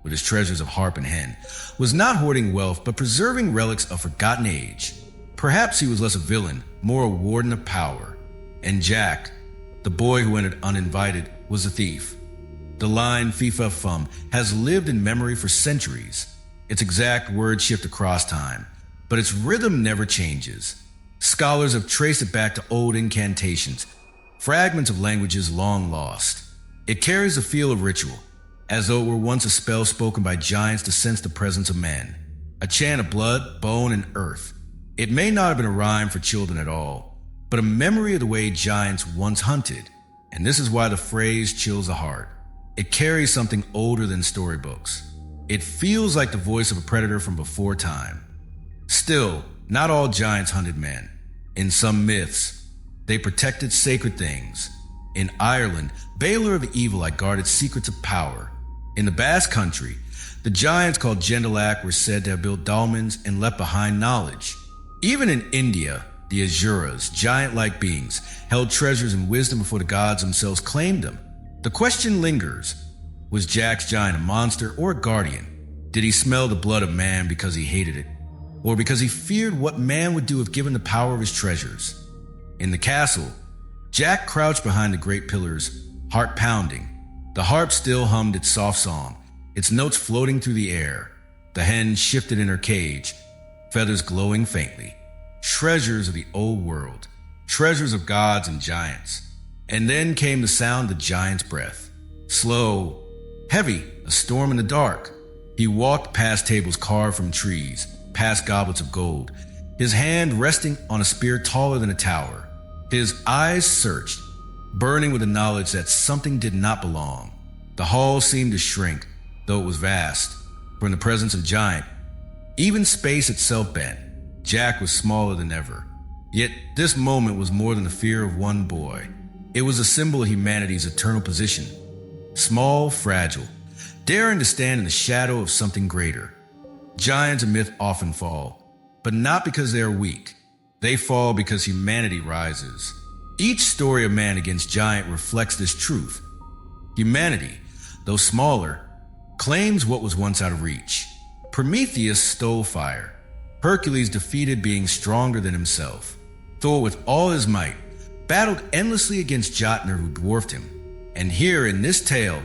Speaker 2: with his treasures of harp and hen, was not hoarding wealth, but preserving relics of forgotten age. Perhaps he was less a villain, more a warden of power. And Jack, the boy who entered uninvited, was a thief. The line "FIFA Fum" has lived in memory for centuries. Its exact words shift across time, but its rhythm never changes. Scholars have traced it back to old incantations, fragments of languages long lost. It carries a feel of ritual, as though it were once a spell spoken by giants to sense the presence of men, a chant of blood, bone, and earth. It may not have been a rhyme for children at all, but a memory of the way giants once hunted, and this is why the phrase chills the heart. It carries something older than storybooks. It feels like the voice of a predator from before time. Still, not all giants hunted men. In some myths, they protected sacred things. In Ireland, Baelor of the Evil Eye guarded secrets of power. In the Basque Country, the giants called Jendelac were said to have built dolmens and left behind knowledge. Even in India, the Asuras, giant-like beings, held treasures and wisdom before the gods themselves claimed them. The question lingers. Was Jack's giant a monster or a guardian? Did he smell the blood of man because he hated it? Or because he feared what man would do if given the power of his treasures? In the castle, Jack crouched behind the great pillars, heart pounding. The harp still hummed its soft song, its notes floating through the air. The hen shifted in her cage, feathers glowing faintly. Treasures of the old world, treasures of gods and giants. And then came the sound of the giant's breath. Slow, heavy, a storm in the dark. He walked past tables carved from trees, past goblets of gold, his hand resting on a spear taller than a tower. His eyes searched, burning with the knowledge that something did not belong. The hall seemed to shrink, though it was vast, from the presence of giant. Even space itself bent. Jack was smaller than ever. Yet this moment was more than the fear of one boy. It was a symbol of humanity's eternal position. Small, fragile, daring to stand in the shadow of something greater. Giants in myth often fall, but not because they are weak. They fall because humanity rises. Each story of man against giant reflects this truth. Humanity, though smaller, claims what was once out of reach. Prometheus stole fire. Hercules defeated beings stronger than himself. Thor, with all his might, battled endlessly against Jotnar, who dwarfed him. And here in this tale,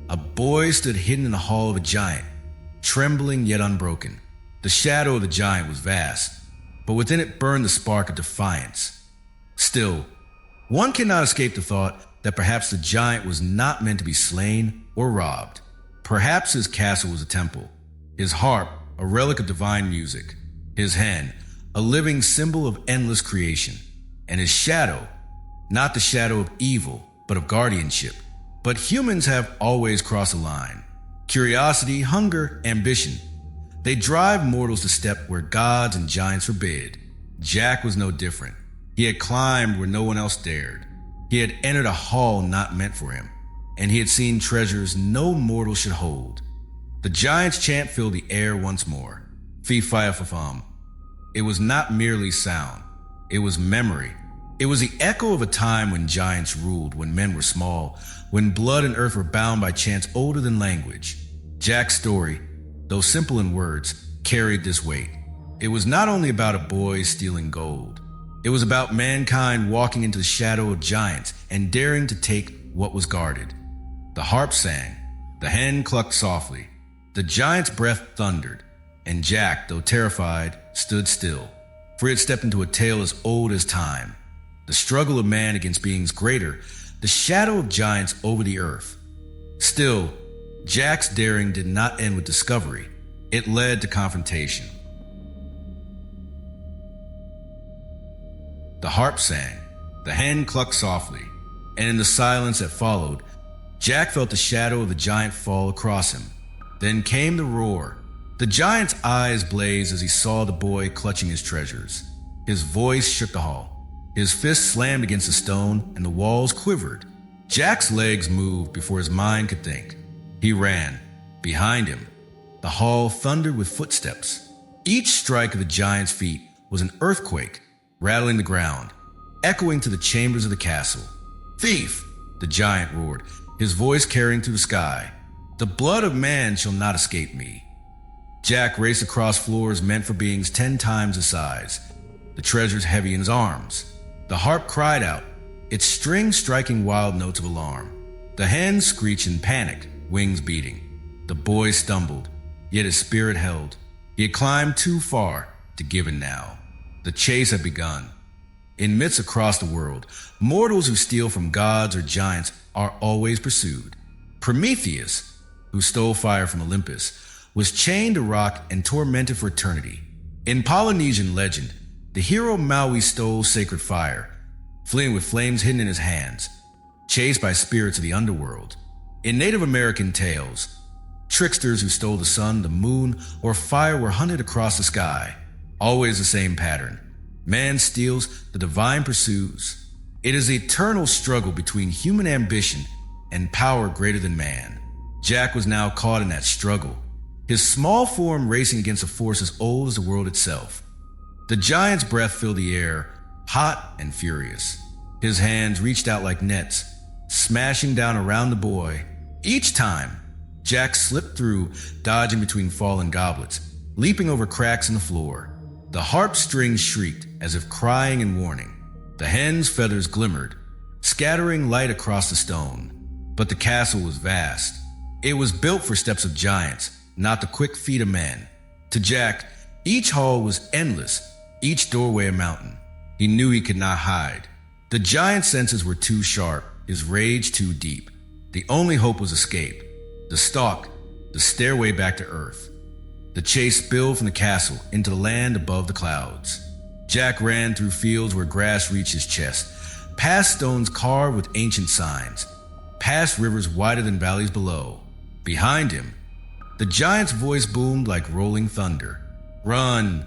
Speaker 2: a boy stood hidden in the hall of a giant, trembling yet unbroken. The shadow of the giant was vast, but within it burned the spark of defiance. Still, one cannot escape the thought that perhaps the giant was not meant to be slain or robbed. Perhaps his castle was a temple, his harp a relic of divine music, his hen a living symbol of endless creation, and his shadow not the shadow of evil, but of guardianship. But humans have always crossed a line. Curiosity, hunger, ambition. They drive mortals to step where gods and giants forbid. Jack was no different. He had climbed where no one else dared. He had entered a hall not meant for him, and he had seen treasures no mortal should hold. The giant's chant filled the air once more. Fee-fi-fa-fum. It was not merely sound. It was memory. It was the echo of a time when giants ruled, when men were small, when blood and earth were bound by chants older than language. Jack's story, though simple in words, carried this weight. It was not only about a boy stealing gold. It was about mankind walking into the shadow of giants and daring to take what was guarded. The harp sang, the hen clucked softly, the giant's breath thundered, and Jack, though terrified, stood still, for he had stepped into a tale as old as time. The struggle of man against beings greater, the shadow of giants over the earth. Still, Jack's daring did not end with discovery. It led to confrontation. The harp sang, the hen clucked softly, and in the silence that followed, Jack felt the shadow of the giant fall across him. Then came the roar. The giant's eyes blazed as he saw the boy clutching his treasures. His voice shook the hall. His fist slammed against the stone, and the walls quivered. Jack's legs moved before his mind could think. He ran. Behind him, the hall thundered with footsteps. Each strike of the giant's feet was an earthquake, rattling the ground, echoing to the chambers of the castle. "Thief!" the giant roared, his voice carrying through the sky. "The blood of man shall not escape me." Jack raced across floors meant for beings 10 times his size, the treasures heavy in his arms. The harp cried out, its strings striking wild notes of alarm. The hen screeched in panic, wings beating. The boy stumbled, yet his spirit held. He had climbed too far to give in now. The chase had begun. In myths across the world, mortals who steal from gods or giants are always pursued. Prometheus, who stole fire from Olympus, was chained to rock and tormented for eternity. In Polynesian legend, the hero Maui stole sacred fire, fleeing with flames hidden in his hands, chased by spirits of the underworld. In Native American tales, tricksters who stole the sun, the moon, or fire were hunted across the sky. Always the same pattern. Man steals, the divine pursues. It is the eternal struggle between human ambition and power greater than man. Jack was now caught in that struggle, his small form racing against a force as old as the world itself. The giant's breath filled the air, hot and furious. His hands reached out like nets, smashing down around the boy. Each time, Jack slipped through, dodging between fallen goblets, leaping over cracks in the floor. The harp strings shrieked as if crying in warning. The hen's feathers glimmered, scattering light across the stone. But the castle was vast. It was built for steps of giants, not the quick feet of men. To Jack, each hall was endless, each doorway a mountain. He knew he could not hide. The giant's senses were too sharp, his rage too deep. The only hope was escape. The stalk, the stairway back to earth. The chase spilled from the castle into the land above the clouds. Jack ran through fields where grass reached his chest, past stones carved with ancient signs, past rivers wider than valleys below. Behind him, the giant's voice boomed like rolling thunder. Run,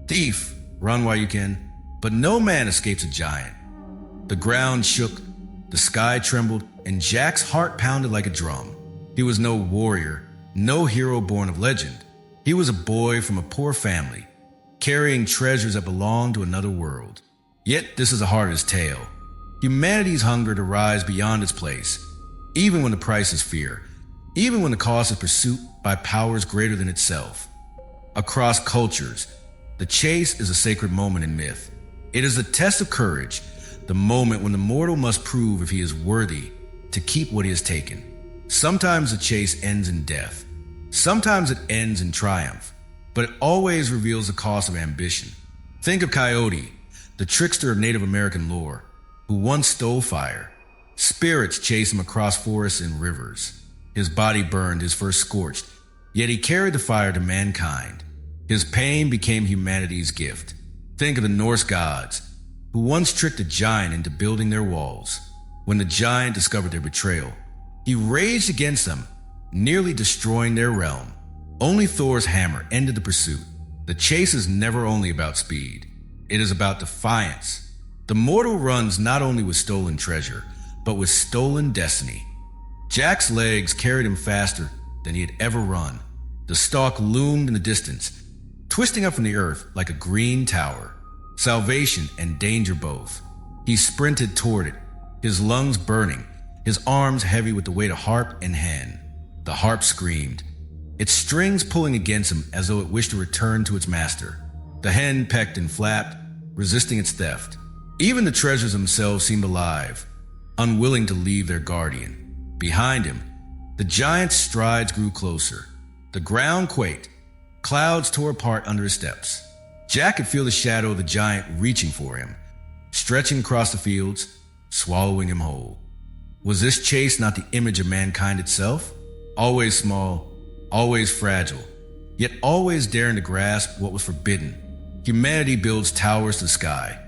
Speaker 2: thief, run while you can. But no man escapes a giant. The ground shook, the sky trembled, and Jack's heart pounded like a drum. He was no warrior, no hero born of legend. He was a boy from a poor family, carrying treasures that belonged to another world. Yet this is the heart of his tale. Humanity's hunger to rise beyond its place, even when the price is fear, even when the cost is pursuit by powers greater than itself. Across cultures, the chase is a sacred moment in myth. It is the test of courage, the moment when the mortal must prove if he is worthy to keep what he has taken. Sometimes the chase ends in death. Sometimes it ends in triumph, but it always reveals the cost of ambition. Think of Coyote, the trickster of Native American lore, who once stole fire. Spirits chased him across forests and rivers. His body burned, his fur scorched, yet he carried the fire to mankind. His pain became humanity's gift. Think of the Norse gods, who once tricked a giant into building their walls. When the giant discovered their betrayal, he raged against them, nearly destroying their realm. Only Thor's hammer ended the pursuit. The chase is never only about speed. It is about defiance. The mortal runs not only with stolen treasure, but with stolen destiny. Jack's legs carried him faster than he had ever run. The stalk loomed in the distance, twisting up from the earth like a green tower. Salvation and danger both. He sprinted toward it, his lungs burning, his arms heavy with the weight of harp and hen. The harp screamed, its strings pulling against him as though it wished to return to its master. The hen pecked and flapped, resisting its theft. Even the treasures themselves seemed alive, unwilling to leave their guardian. Behind him, the giant's strides grew closer. The ground quaked. Clouds tore apart under his steps. Jack could feel the shadow of the giant reaching for him, stretching across the fields, swallowing him whole. Was this chase not the image of mankind itself? Always small, always fragile, yet always daring to grasp what was forbidden. Humanity builds towers to the sky,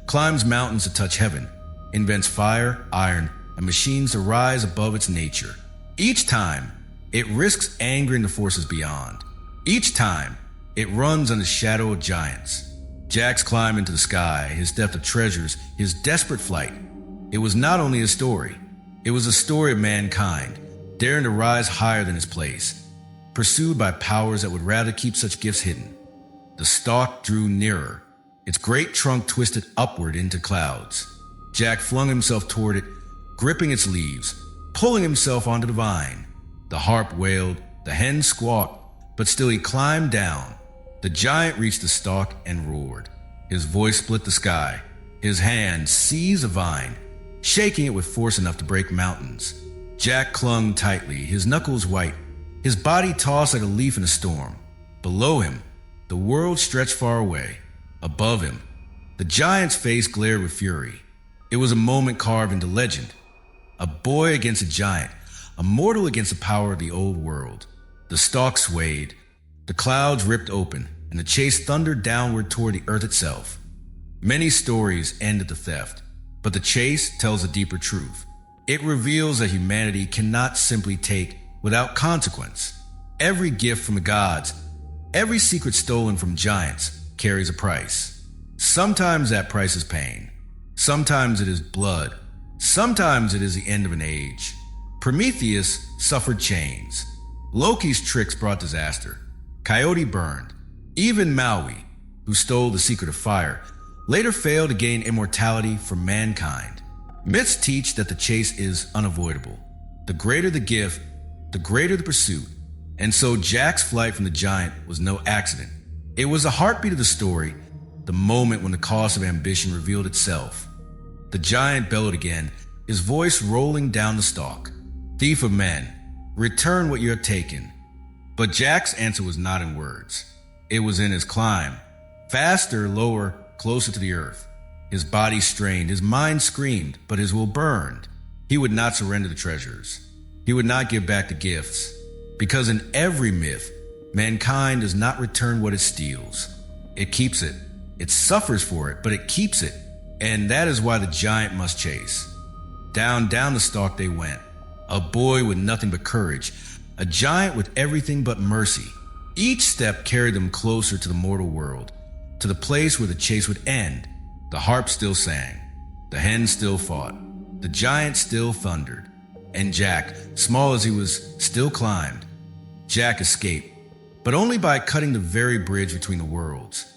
Speaker 2: climbs mountains to touch heaven, invents fire, iron, and machines to rise above its nature. Each time, it risks angering the forces beyond. Each time, it runs on the shadow of giants. Jack's climb into the sky, his theft of treasures, his desperate flight. It was not only a story, it was a story of mankind, daring to rise higher than its place, pursued by powers that would rather keep such gifts hidden. The stalk drew nearer, its great trunk twisted upward into clouds. Jack flung himself toward it, gripping its leaves, pulling himself onto the vine. The harp wailed, the hen squawked, but still he climbed down. The giant reached the stalk and roared. His voice split the sky. His hand seized a vine, shaking it with force enough to break mountains. Jack clung tightly, his knuckles white, his body tossed like a leaf in a storm. Below him, the world stretched far away. Above him, the giant's face glared with fury. It was a moment carved into legend. A boy against a giant, a mortal against the power of the old world. The stalk swayed, the clouds ripped open, and the chase thundered downward toward the earth itself. Many stories end at the theft, but the chase tells a deeper truth. It reveals that humanity cannot simply take without consequence. Every gift from the gods, every secret stolen from giants carries a price. Sometimes that price is pain. Sometimes it is blood. Sometimes it is the end of an age. Prometheus suffered chains. Loki's tricks brought disaster. Coyote burned. Even Maui, who stole the secret of fire, later failed to gain immortality for mankind. Myths teach that the chase is unavoidable. The greater the gift, the greater the pursuit. And so Jack's flight from the giant was no accident. It was the heartbeat of the story, the moment when the cost of ambition revealed itself. The giant bellowed again, his voice rolling down the stalk. Thief of men, return what you have taken. But Jack's answer was not in words. It was in his climb. Faster, lower, closer to the earth. His body strained, his mind screamed, but his will burned. He would not surrender the treasures. He would not give back the gifts. Because in every myth, mankind does not return what it steals. It keeps it. It suffers for it, but it keeps it. And that is why the giant must chase. Down the stalk they went. A boy with nothing but courage. A giant with everything but mercy. Each step carried them closer to the mortal world, to the place where the chase would end. The harp still sang. The hen still fought. The giant still thundered. And Jack, small as he was, still climbed. Jack escaped, but only by cutting the very bridge between the worlds.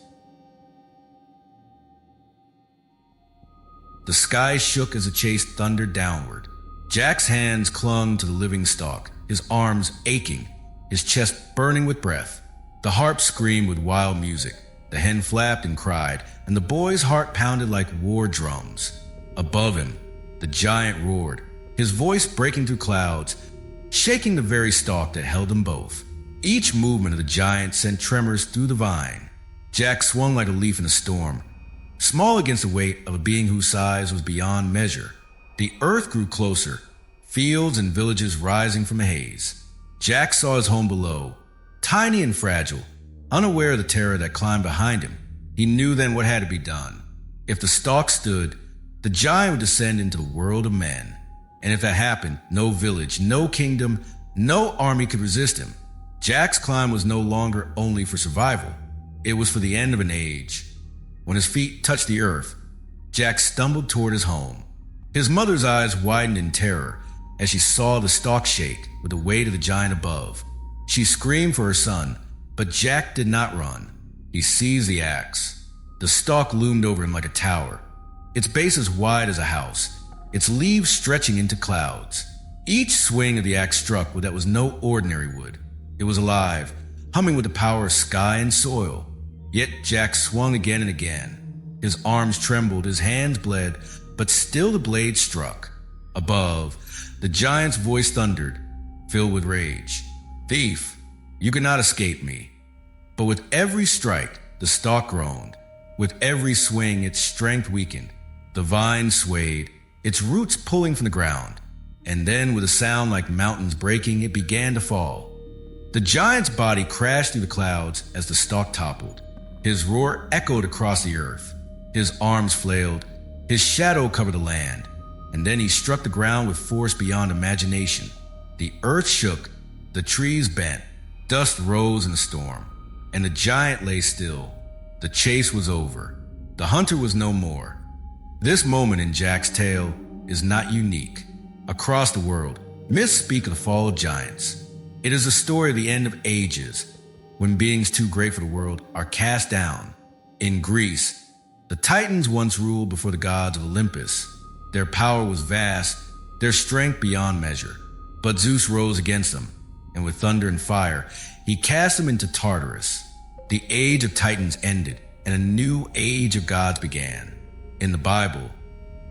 Speaker 2: The sky shook as the chase thundered downward. Jack's hands clung to the living stalk, his arms aching, his chest burning with breath. The harp screamed with wild music. The hen flapped and cried, and the boy's heart pounded like war drums. Above him, the giant roared, his voice breaking through clouds, shaking the very stalk that held them both. Each movement of the giant sent tremors through the vine. Jack swung like a leaf in a storm, small against the weight of a being whose size was beyond measure. The earth grew closer, fields and villages rising from the haze. Jack saw his home below, tiny and fragile, unaware of the terror that climbed behind him. He knew then what had to be done. If the stalk stood, the giant would descend into the world of men. And if that happened, no village, no kingdom, no army could resist him. Jack's climb was no longer only for survival. It was for the end of an age. When his feet touched the earth, Jack stumbled toward his home. His mother's eyes widened in terror as she saw the stalk shake with the weight of the giant above. She screamed for her son, but Jack did not run. He seized the axe. The stalk loomed over him like a tower, its base as wide as a house, its leaves stretching into clouds. Each swing of the axe struck with that was no ordinary wood. It was alive, humming with the power of sky and soil. Yet Jack swung again and again. His arms trembled, his hands bled, but still the blade struck. Above, the giant's voice thundered, filled with rage. Thief, you cannot escape me. But with every strike, the stalk groaned. With every swing, its strength weakened. The vine swayed, its roots pulling from the ground. And then, with a sound like mountains breaking, it began to fall. The giant's body crashed through the clouds as the stalk toppled. His roar echoed across the earth. His arms flailed. His shadow covered the land. And then he struck the ground with force beyond imagination. The earth shook. The trees bent. Dust rose in a storm. And the giant lay still. The chase was over. The hunter was no more. This moment in Jack's tale is not unique. Across the world, myths speak of the fall of giants. It is the story of the end of ages, when beings too great for the world are cast down. In Greece, the Titans once ruled before the gods of Olympus. Their power was vast, their strength beyond measure. But Zeus rose against them, and with thunder and fire, he cast them into Tartarus. The age of Titans ended, and a new age of gods began. In the Bible,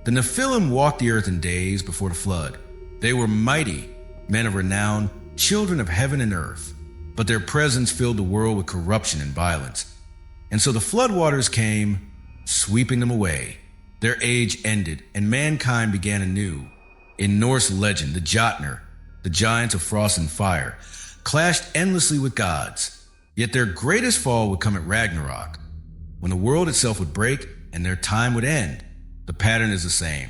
Speaker 2: the Nephilim walked the earth in days before the flood. They were mighty, men of renown, children of heaven and earth, but their presence filled the world with corruption and violence. And so the floodwaters came, sweeping them away. Their age ended, and mankind began anew. In Norse legend, the Jotnar, the giants of frost and fire, clashed endlessly with gods. Yet their greatest fall would come at Ragnarok, when the world itself would break and their time would end. The pattern is the same.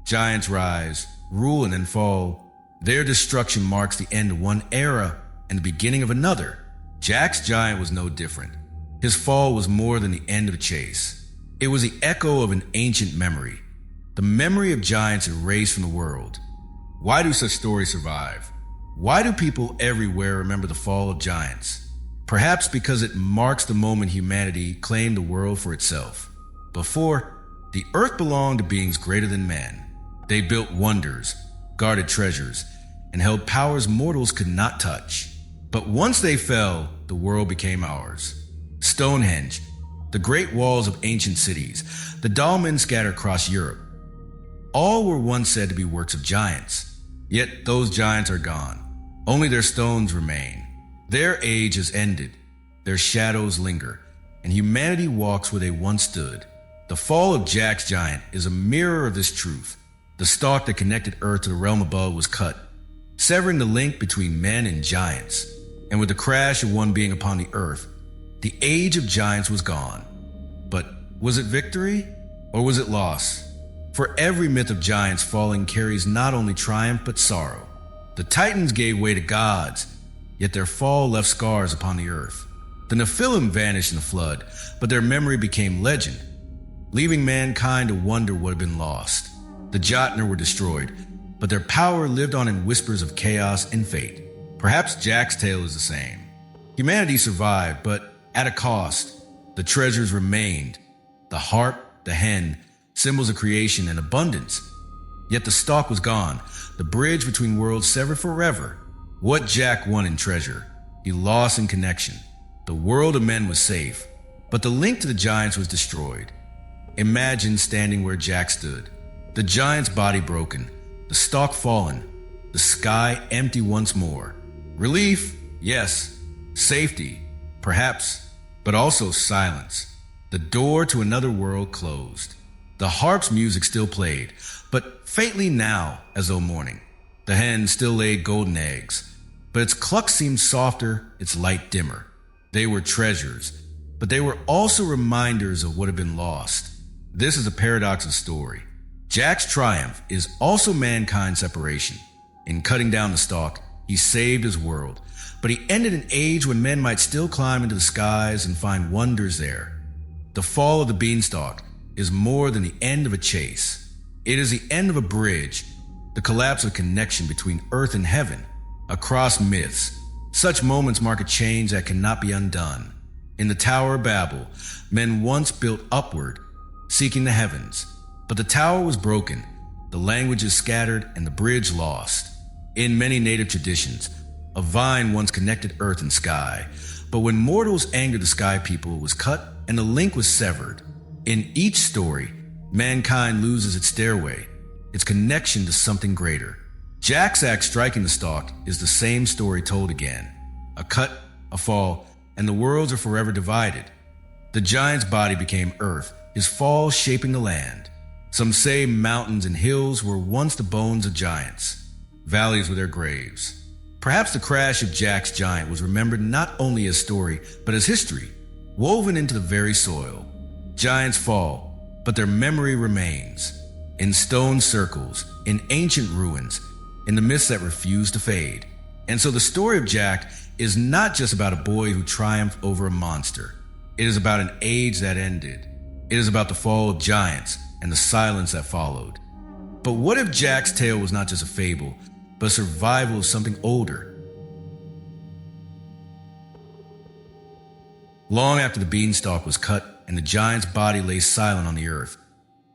Speaker 2: Giants rise, rule, and then fall. Their destruction marks the end of one era and the beginning of another. Jack's giant was no different. His fall was more than the end of a chase. It was the echo of an ancient memory, the memory of giants erased from the world. Why do such stories survive? Why do people everywhere remember the fall of giants? Perhaps because it marks the moment humanity claimed the world for itself. Before, the earth belonged to beings greater than men. They built wonders, guarded treasures, and held powers mortals could not touch. But once they fell, the world became ours. Stonehenge, the great walls of ancient cities, the dolmens scattered across Europe, all were once said to be works of giants. Yet those giants are gone. Only their stones remain. Their age has ended. Their shadows linger, and humanity walks where they once stood. The fall of Jack's giant is a mirror of this truth. The stalk that connected Earth to the realm above was cut, severing the link between men and giants. And with the crash of one being upon the earth, the age of giants was gone. But was it victory, or was it loss? For every myth of giants falling carries not only triumph but sorrow. The Titans gave way to gods, yet their fall left scars upon the earth. The Nephilim vanished in the flood, but their memory became legend, leaving mankind to wonder what had been lost. The Jotnar were destroyed, but their power lived on in whispers of chaos and fate. Perhaps Jack's tale is the same. Humanity survived, but at a cost. The treasures remained. The harp, the hen, symbols of creation and abundance. Yet the stalk was gone, the bridge between worlds severed forever. What Jack won in treasure, he lost in connection. The world of men was safe, but the link to the giants was destroyed. Imagine standing where Jack stood, the giant's body broken, the stalk fallen, the sky empty once more. Relief, yes. Safety, perhaps, but also silence. The door to another world closed. The harp's music still played, but faintly now as though mourning. The hen still laid golden eggs, but its cluck seemed softer, its light dimmer. They were treasures, but they were also reminders of what had been lost. This is a paradox of story. Jack's triumph is also mankind's separation. In cutting down the stalk, he saved his world, but he ended an age when men might still climb into the skies and find wonders there. The fall of the Beanstalk is more than the end of a chase. It is the end of a bridge, the collapse of connection between earth and heaven, across myths. Such moments mark a change that cannot be undone. In the Tower of Babel, men once built upward, seeking the heavens, but the tower was broken, the languages scattered, and the bridge lost. In many native traditions, a vine once connected earth and sky, but when mortals angered the sky people, it was cut and the link was severed. In each story, mankind loses its stairway, its connection to something greater. Jack's axe striking the stalk is the same story told again. A cut, a fall, and the worlds are forever divided. The giant's body became earth, his fall shaping the land. Some say mountains and hills were once the bones of giants. Valleys were their graves. Perhaps the crash of Jack's giant was remembered not only as story, but as history, woven into the very soil. Giants fall, but their memory remains. In stone circles, in ancient ruins, in the myths that refuse to fade. And so the story of Jack is not just about a boy who triumphed over a monster. It is about an age that ended. It is about the fall of giants and the silence that followed. But what if Jack's tale was not just a fable, but a survival of something older? Long after the beanstalk was cut and the giant's body lay silent on the earth,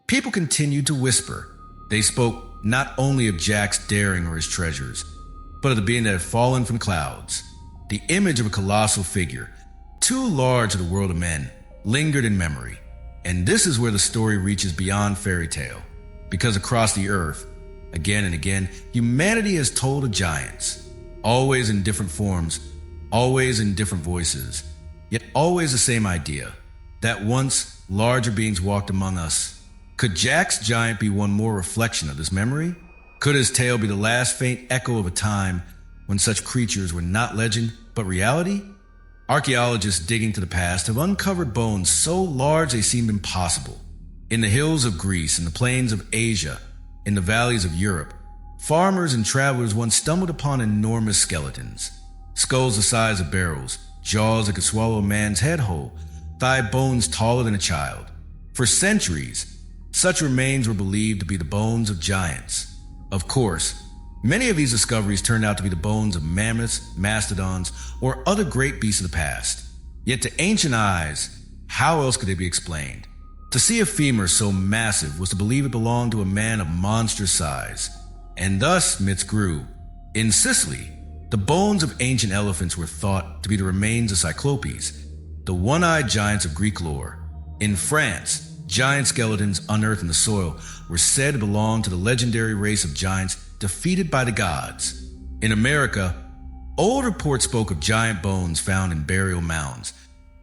Speaker 2: people continued to whisper. They spoke not only of Jack's daring or his treasures, but of the being that had fallen from clouds. The image of a colossal figure, too large for the world of men, lingered in memory. And this is where the story reaches beyond fairy tale, because across the earth, Again and again, humanity has told of giants, always in different forms, always in different voices, yet always the same idea, that once larger beings walked among us. Could Jack's giant be one more reflection of this memory? Could his tale be the last faint echo of a time when such creatures were not legend, but reality? Archaeologists digging to the past have uncovered bones so large they seemed impossible. In the hills of Greece, in the plains of Asia, in the valleys of Europe, farmers and travelers once stumbled upon enormous skeletons. Skulls the size of barrels, jaws that could swallow a man's head whole, thigh bones taller than a child. For centuries, such remains were believed to be the bones of giants. Of course, many of these discoveries turned out to be the bones of mammoths, mastodons, or other great beasts of the past. Yet to ancient eyes, how else could they be explained? To see a femur so massive was to believe it belonged to a man of monstrous size, and thus myths grew. In Sicily, the bones of ancient elephants were thought to be the remains of Cyclopes, the one-eyed giants of Greek lore. In France, giant skeletons unearthed in the soil were said to belong to the legendary race of giants defeated by the gods. In America, old reports spoke of giant bones found in burial mounds,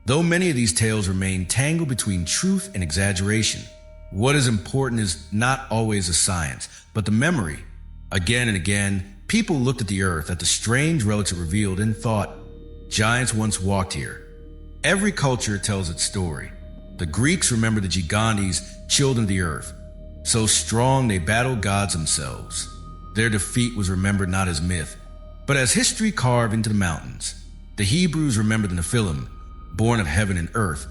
Speaker 2: though many of these tales remain tangled between truth and exaggeration. What is important is not always the science, but the memory. Again and again, people looked at the earth, at the strange relics it revealed, and thought, giants once walked here. Every culture tells its story. The Greeks remember the Gigantes, children of the earth. So strong they battled gods themselves. Their defeat was remembered not as myth, but as history carved into the mountains. The Hebrews remembered the Nephilim, born of heaven and earth,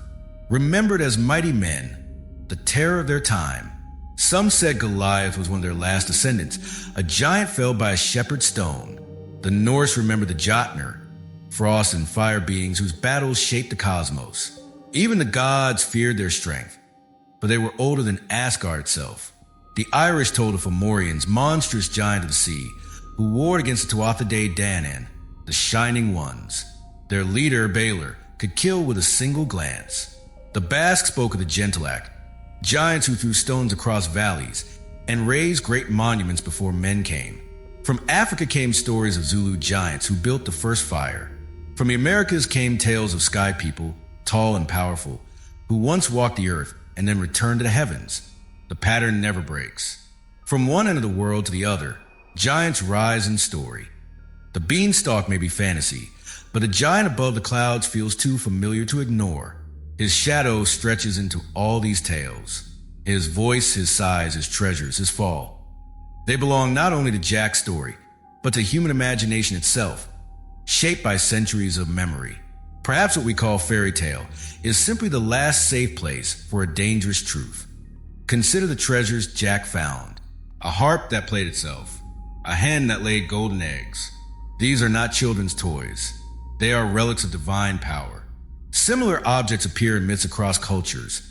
Speaker 2: remembered as mighty men, the terror of their time. Some said Goliath was one of their last descendants, a giant felled by a shepherd's stone. The Norse remembered the Jotnar, frost and fire beings whose battles shaped the cosmos. Even the gods feared their strength, but they were older than Asgard itself. The Irish told of Fomorians, monstrous giant of the sea, who warred against the Tuatha Dé Danann, the Shining Ones. Their leader, Balor, could kill with a single glance. The Basque spoke of the Gentilak, giants who threw stones across valleys and raised great monuments before men came. From Africa came stories of Zulu giants who built the first fire. From the Americas came tales of sky people, tall and powerful, who once walked the earth and then returned to the heavens. The pattern never breaks. From one end of the world to the other, giants rise in story. The Beanstalk may be fantasy, but the giant above the clouds feels too familiar to ignore. His shadow stretches into all these tales. His voice, his size, his treasures, his fall. They belong not only to Jack's story, but to human imagination itself, shaped by centuries of memory. Perhaps what we call fairy tale is simply the last safe place for a dangerous truth. Consider the treasures Jack found. A harp that played itself. A hen that laid golden eggs. These are not children's toys. They are relics of divine power. Similar objects appear in myths across cultures.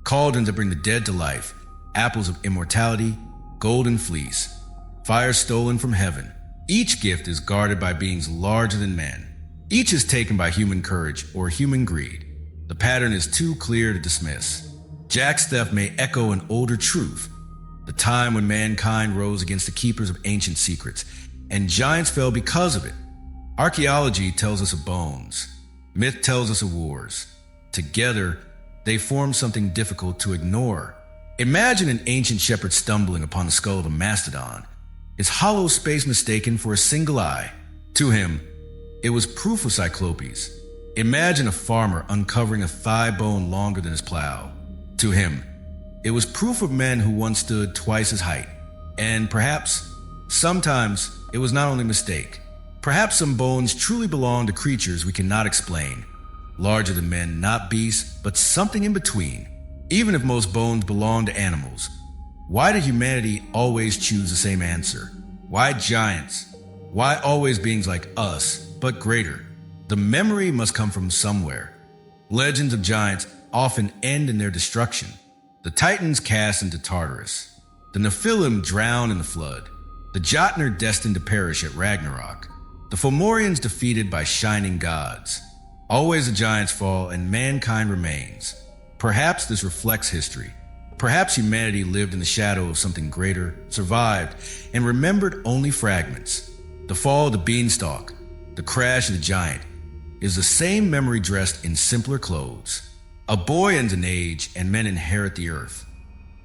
Speaker 2: Cauldrons that bring the dead to life. Apples of immortality. Golden fleece. Fire stolen from heaven. Each gift is guarded by beings larger than men. Each is taken by human courage or human greed. The pattern is too clear to dismiss. Jack's theft may echo an older truth. The time when mankind rose against the keepers of ancient secrets, and giants fell because of it. Archaeology tells us of bones. Myth tells us of wars. Together, they form something difficult to ignore. Imagine an ancient shepherd stumbling upon the skull of a mastodon, his hollow space mistaken for a single eye. To him, it was proof of Cyclopes. Imagine a farmer uncovering a thigh bone longer than his plow. To him, it was proof of men who once stood twice his height. And perhaps, sometimes, it was not only mistake. Perhaps some bones truly belong to creatures we cannot explain. Larger than men, not beasts, but something in between. Even if most bones belong to animals, why did humanity always choose the same answer? Why giants? Why always beings like us, but greater? The memory must come from somewhere. Legends of giants often end in their destruction. The Titans cast into Tartarus. The Nephilim drown in the flood. The Jotnar destined to perish at Ragnarok. The Fomorians defeated by shining gods. Always the giants fall and mankind remains. Perhaps this reflects history. Perhaps humanity lived in the shadow of something greater, survived, and remembered only fragments. The fall of the Beanstalk, the crash of the giant, is the same memory dressed in simpler clothes. A boy ends an age, and men inherit the earth.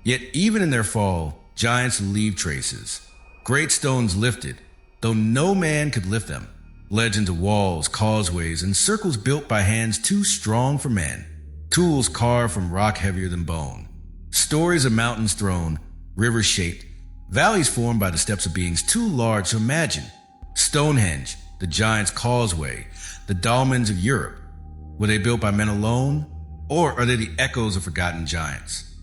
Speaker 2: Yet even in their fall, giants leave traces. Great stones lifted, though no man could lift them. Legends of walls, causeways, and circles built by hands too strong for men. Tools carved from rock heavier than bone. Stories of mountains thrown, rivers shaped, valleys formed by the steps of beings too large to imagine. Stonehenge, the giant's causeway, the dolmens of Europe. Were they built by men alone, or are they the echoes of forgotten giants?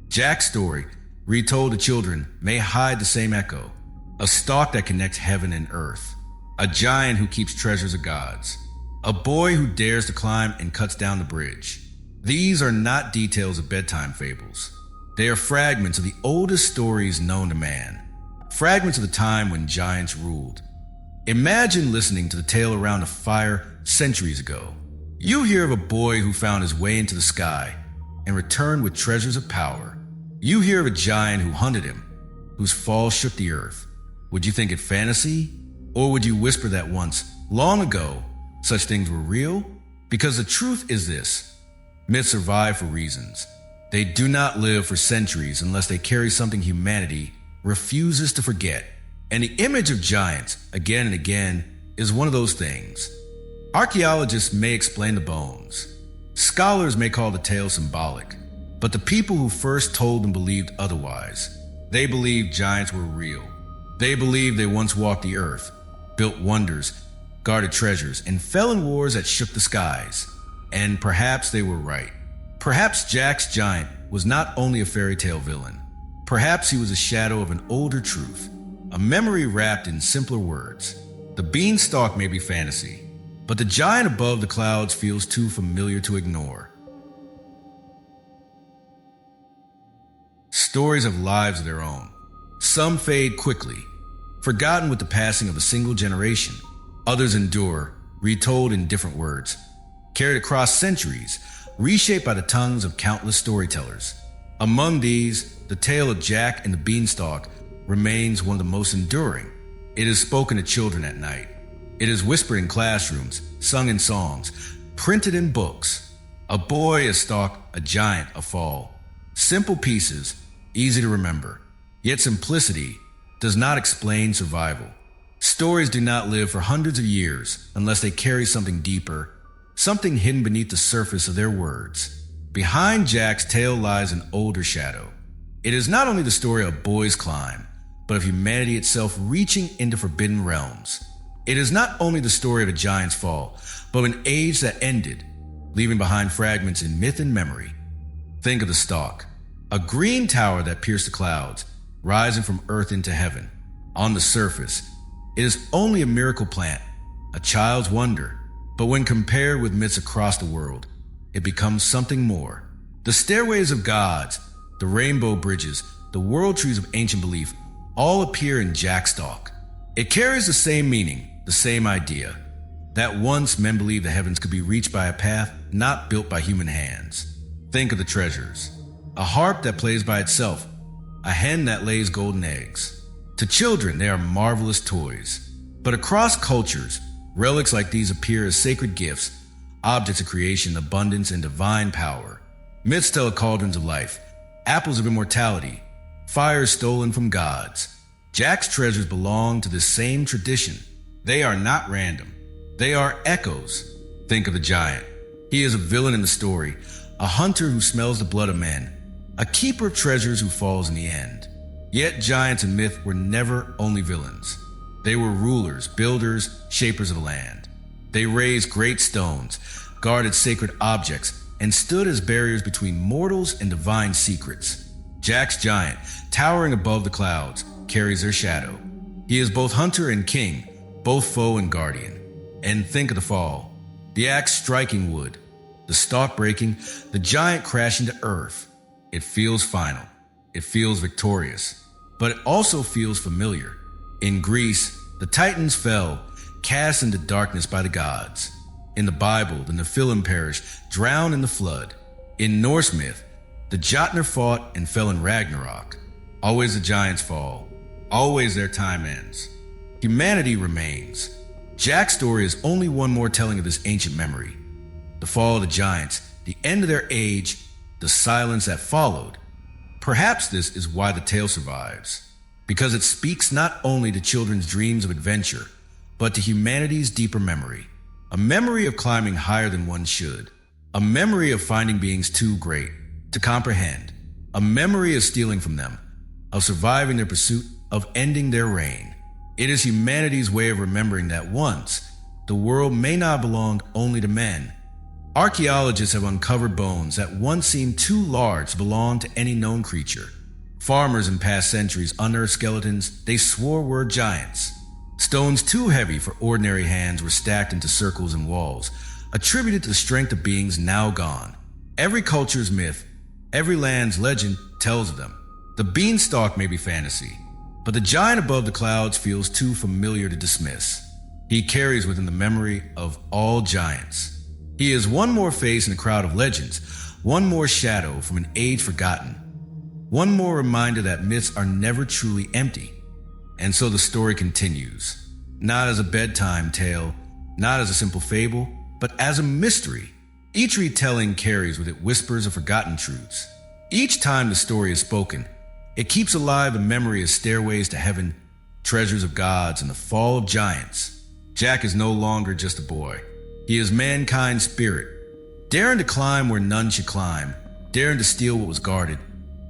Speaker 2: Jack's story, retold to children, may hide the same echo. A stalk that connects heaven and earth. A giant who keeps treasures of gods. A boy who dares to climb and cuts down the bridge. These are not details of bedtime fables. They are fragments of the oldest stories known to man. Fragments of the time when giants ruled. Imagine listening to the tale around a fire centuries ago. You hear of a boy who found his way into the sky and returned with treasures of power. You hear of a giant who hunted him, whose fall shook the earth. Would you think it fantasy? Or would you whisper that once, long ago, such things were real? Because the truth is this: myths survive for reasons. They do not live for centuries unless they carry something humanity refuses to forget. And the image of giants, again and again, is one of those things. Archaeologists may explain the bones. Scholars may call the tale symbolic. But the people who first told them believed otherwise. They believed giants were real. They believed they once walked the earth, built wonders, guarded treasures, and fell in wars that shook the skies. And perhaps they were right. Perhaps Jack's giant was not only a fairy tale villain. Perhaps he was a shadow of an older truth, a memory wrapped in simpler words. The beanstalk may be fantasy, but the giant above the clouds feels too familiar to ignore. Stories have lives of their own. Some fade quickly, forgotten with the passing of a single generation. Others endure, retold in different words, carried across centuries, reshaped by the tongues of countless storytellers. Among these, the tale of Jack and the Beanstalk remains one of the most enduring. It is spoken to children at night. It is whispered in classrooms, sung in songs, printed in books. A boy, a stalk, a giant, a fall. Simple pieces, easy to remember. Yet simplicity does not explain survival. Stories do not live for hundreds of years unless they carry something deeper, something hidden beneath the surface of their words. Behind Jack's tale lies an older shadow. It is not only the story of a boy's climb, but of humanity itself reaching into forbidden realms. It is not only the story of a giant's fall, but of an age that ended, leaving behind fragments in myth and memory. Think of the stalk, a green tower that pierced the clouds, rising from earth into heaven. On the surface, it is only a miracle plant, a child's wonder. But when compared with myths across the world, it becomes something more. The stairways of gods, the rainbow bridges, the world trees of ancient belief, all appear in Jack's stalk. It carries the same meaning, the same idea, that once men believed the heavens could be reached by a path not built by human hands. Think of the treasures. A harp that plays by itself, a hen that lays golden eggs. To children, they are marvelous toys. But across cultures, relics like these appear as sacred gifts, objects of creation, abundance, and divine power. Myths tell cauldrons of life, apples of immortality, fires stolen from gods. Jack's treasures belong to this same tradition. They are not random. They are echoes. Think of the giant. He is a villain in the story, a hunter who smells the blood of men, a keeper of treasures who falls in the end. Yet giants in myth were never only villains. They were rulers, builders, shapers of the land. They raised great stones, guarded sacred objects, and stood as barriers between mortals and divine secrets. Jack's giant, towering above the clouds, carries their shadow. He is both hunter and king, both foe and guardian. And think of the fall. The axe striking wood, the stalk breaking, the giant crashing to earth. It feels final. It feels victorious. But it also feels familiar. In Greece, the Titans fell, cast into darkness by the gods. In the Bible, the Nephilim perished, drowned in the flood. In Norse myth, The Jotnar fought and fell in Ragnarok. Always the giants fall. Always their time ends. Humanity remains. Jack's story is only one more telling of this ancient memory. The fall of the giants, the end of their age, the silence that followed. Perhaps this is why the tale survives. Because it speaks not only to children's dreams of adventure, but to humanity's deeper memory. A memory of climbing higher than one should. A memory of finding beings too great to comprehend. A memory of stealing from them, of surviving their pursuit, of ending their reign. It is humanity's way of remembering that once, the world may not belong only to men. Archaeologists have uncovered bones that once seemed too large to belong to any known creature. Farmers in past centuries unearthed skeletons they swore were giants. Stones too heavy for ordinary hands were stacked into circles and walls, attributed to the strength of beings now gone. Every culture's myth, every land's legend tells of them. The Beanstalk may be fantasy, but the giant above the clouds feels too familiar to dismiss. He carries within the memory of all giants. He is one more face in a crowd of legends, one more shadow from an age forgotten, one more reminder that myths are never truly empty. And so the story continues, not as a bedtime tale, not as a simple fable, but as a mystery. Each retelling carries with it whispers of forgotten truths. Each time the story is spoken, it keeps alive the memory of stairways to heaven, treasures of gods, and the fall of giants. Jack is no longer just a boy. He is mankind's spirit, daring to climb where none should climb, daring to steal what was guarded,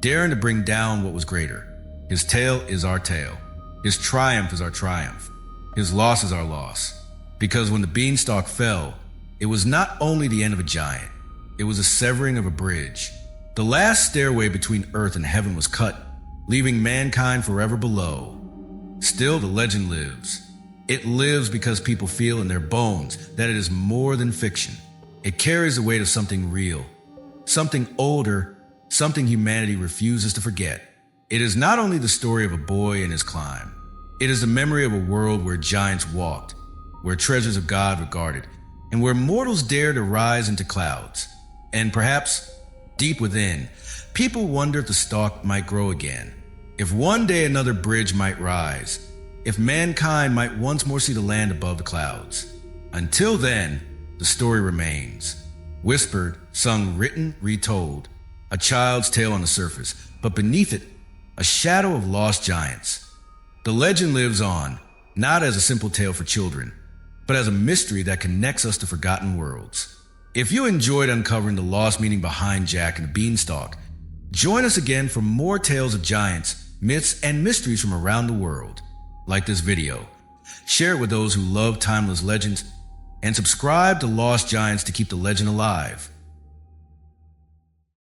Speaker 2: daring to bring down what was greater. His tale is our tale. His triumph is our triumph. His loss is our loss. Because when the Beanstalk fell, it was not only the end of a giant, it was a severing of a bridge. The last stairway between earth and heaven was cut, leaving mankind forever below. Still, the legend lives. It lives because people feel in their bones that it is more than fiction. It carries the weight of something real, something older, something humanity refuses to forget. It is not only the story of a boy and his climb. It is the memory of a world where giants walked, where treasures of God were guarded, and where mortals dared to rise into clouds. And perhaps, deep within, people wonder if the stalk might grow again, if one day another bridge might rise, if mankind might once more see the land above the clouds. Until then, the story remains. Whispered, sung, written, retold. A child's tale on the surface, but beneath it, a shadow of lost giants. The legend lives on, not as a simple tale for children, but as a mystery that connects us to forgotten worlds. If you enjoyed uncovering the lost meaning behind Jack and the Beanstalk, join us again for more tales of giants, myths, and mysteries from around the world. Like this video, share it with those who love timeless legends, and subscribe to Lost Giants to keep the legend alive.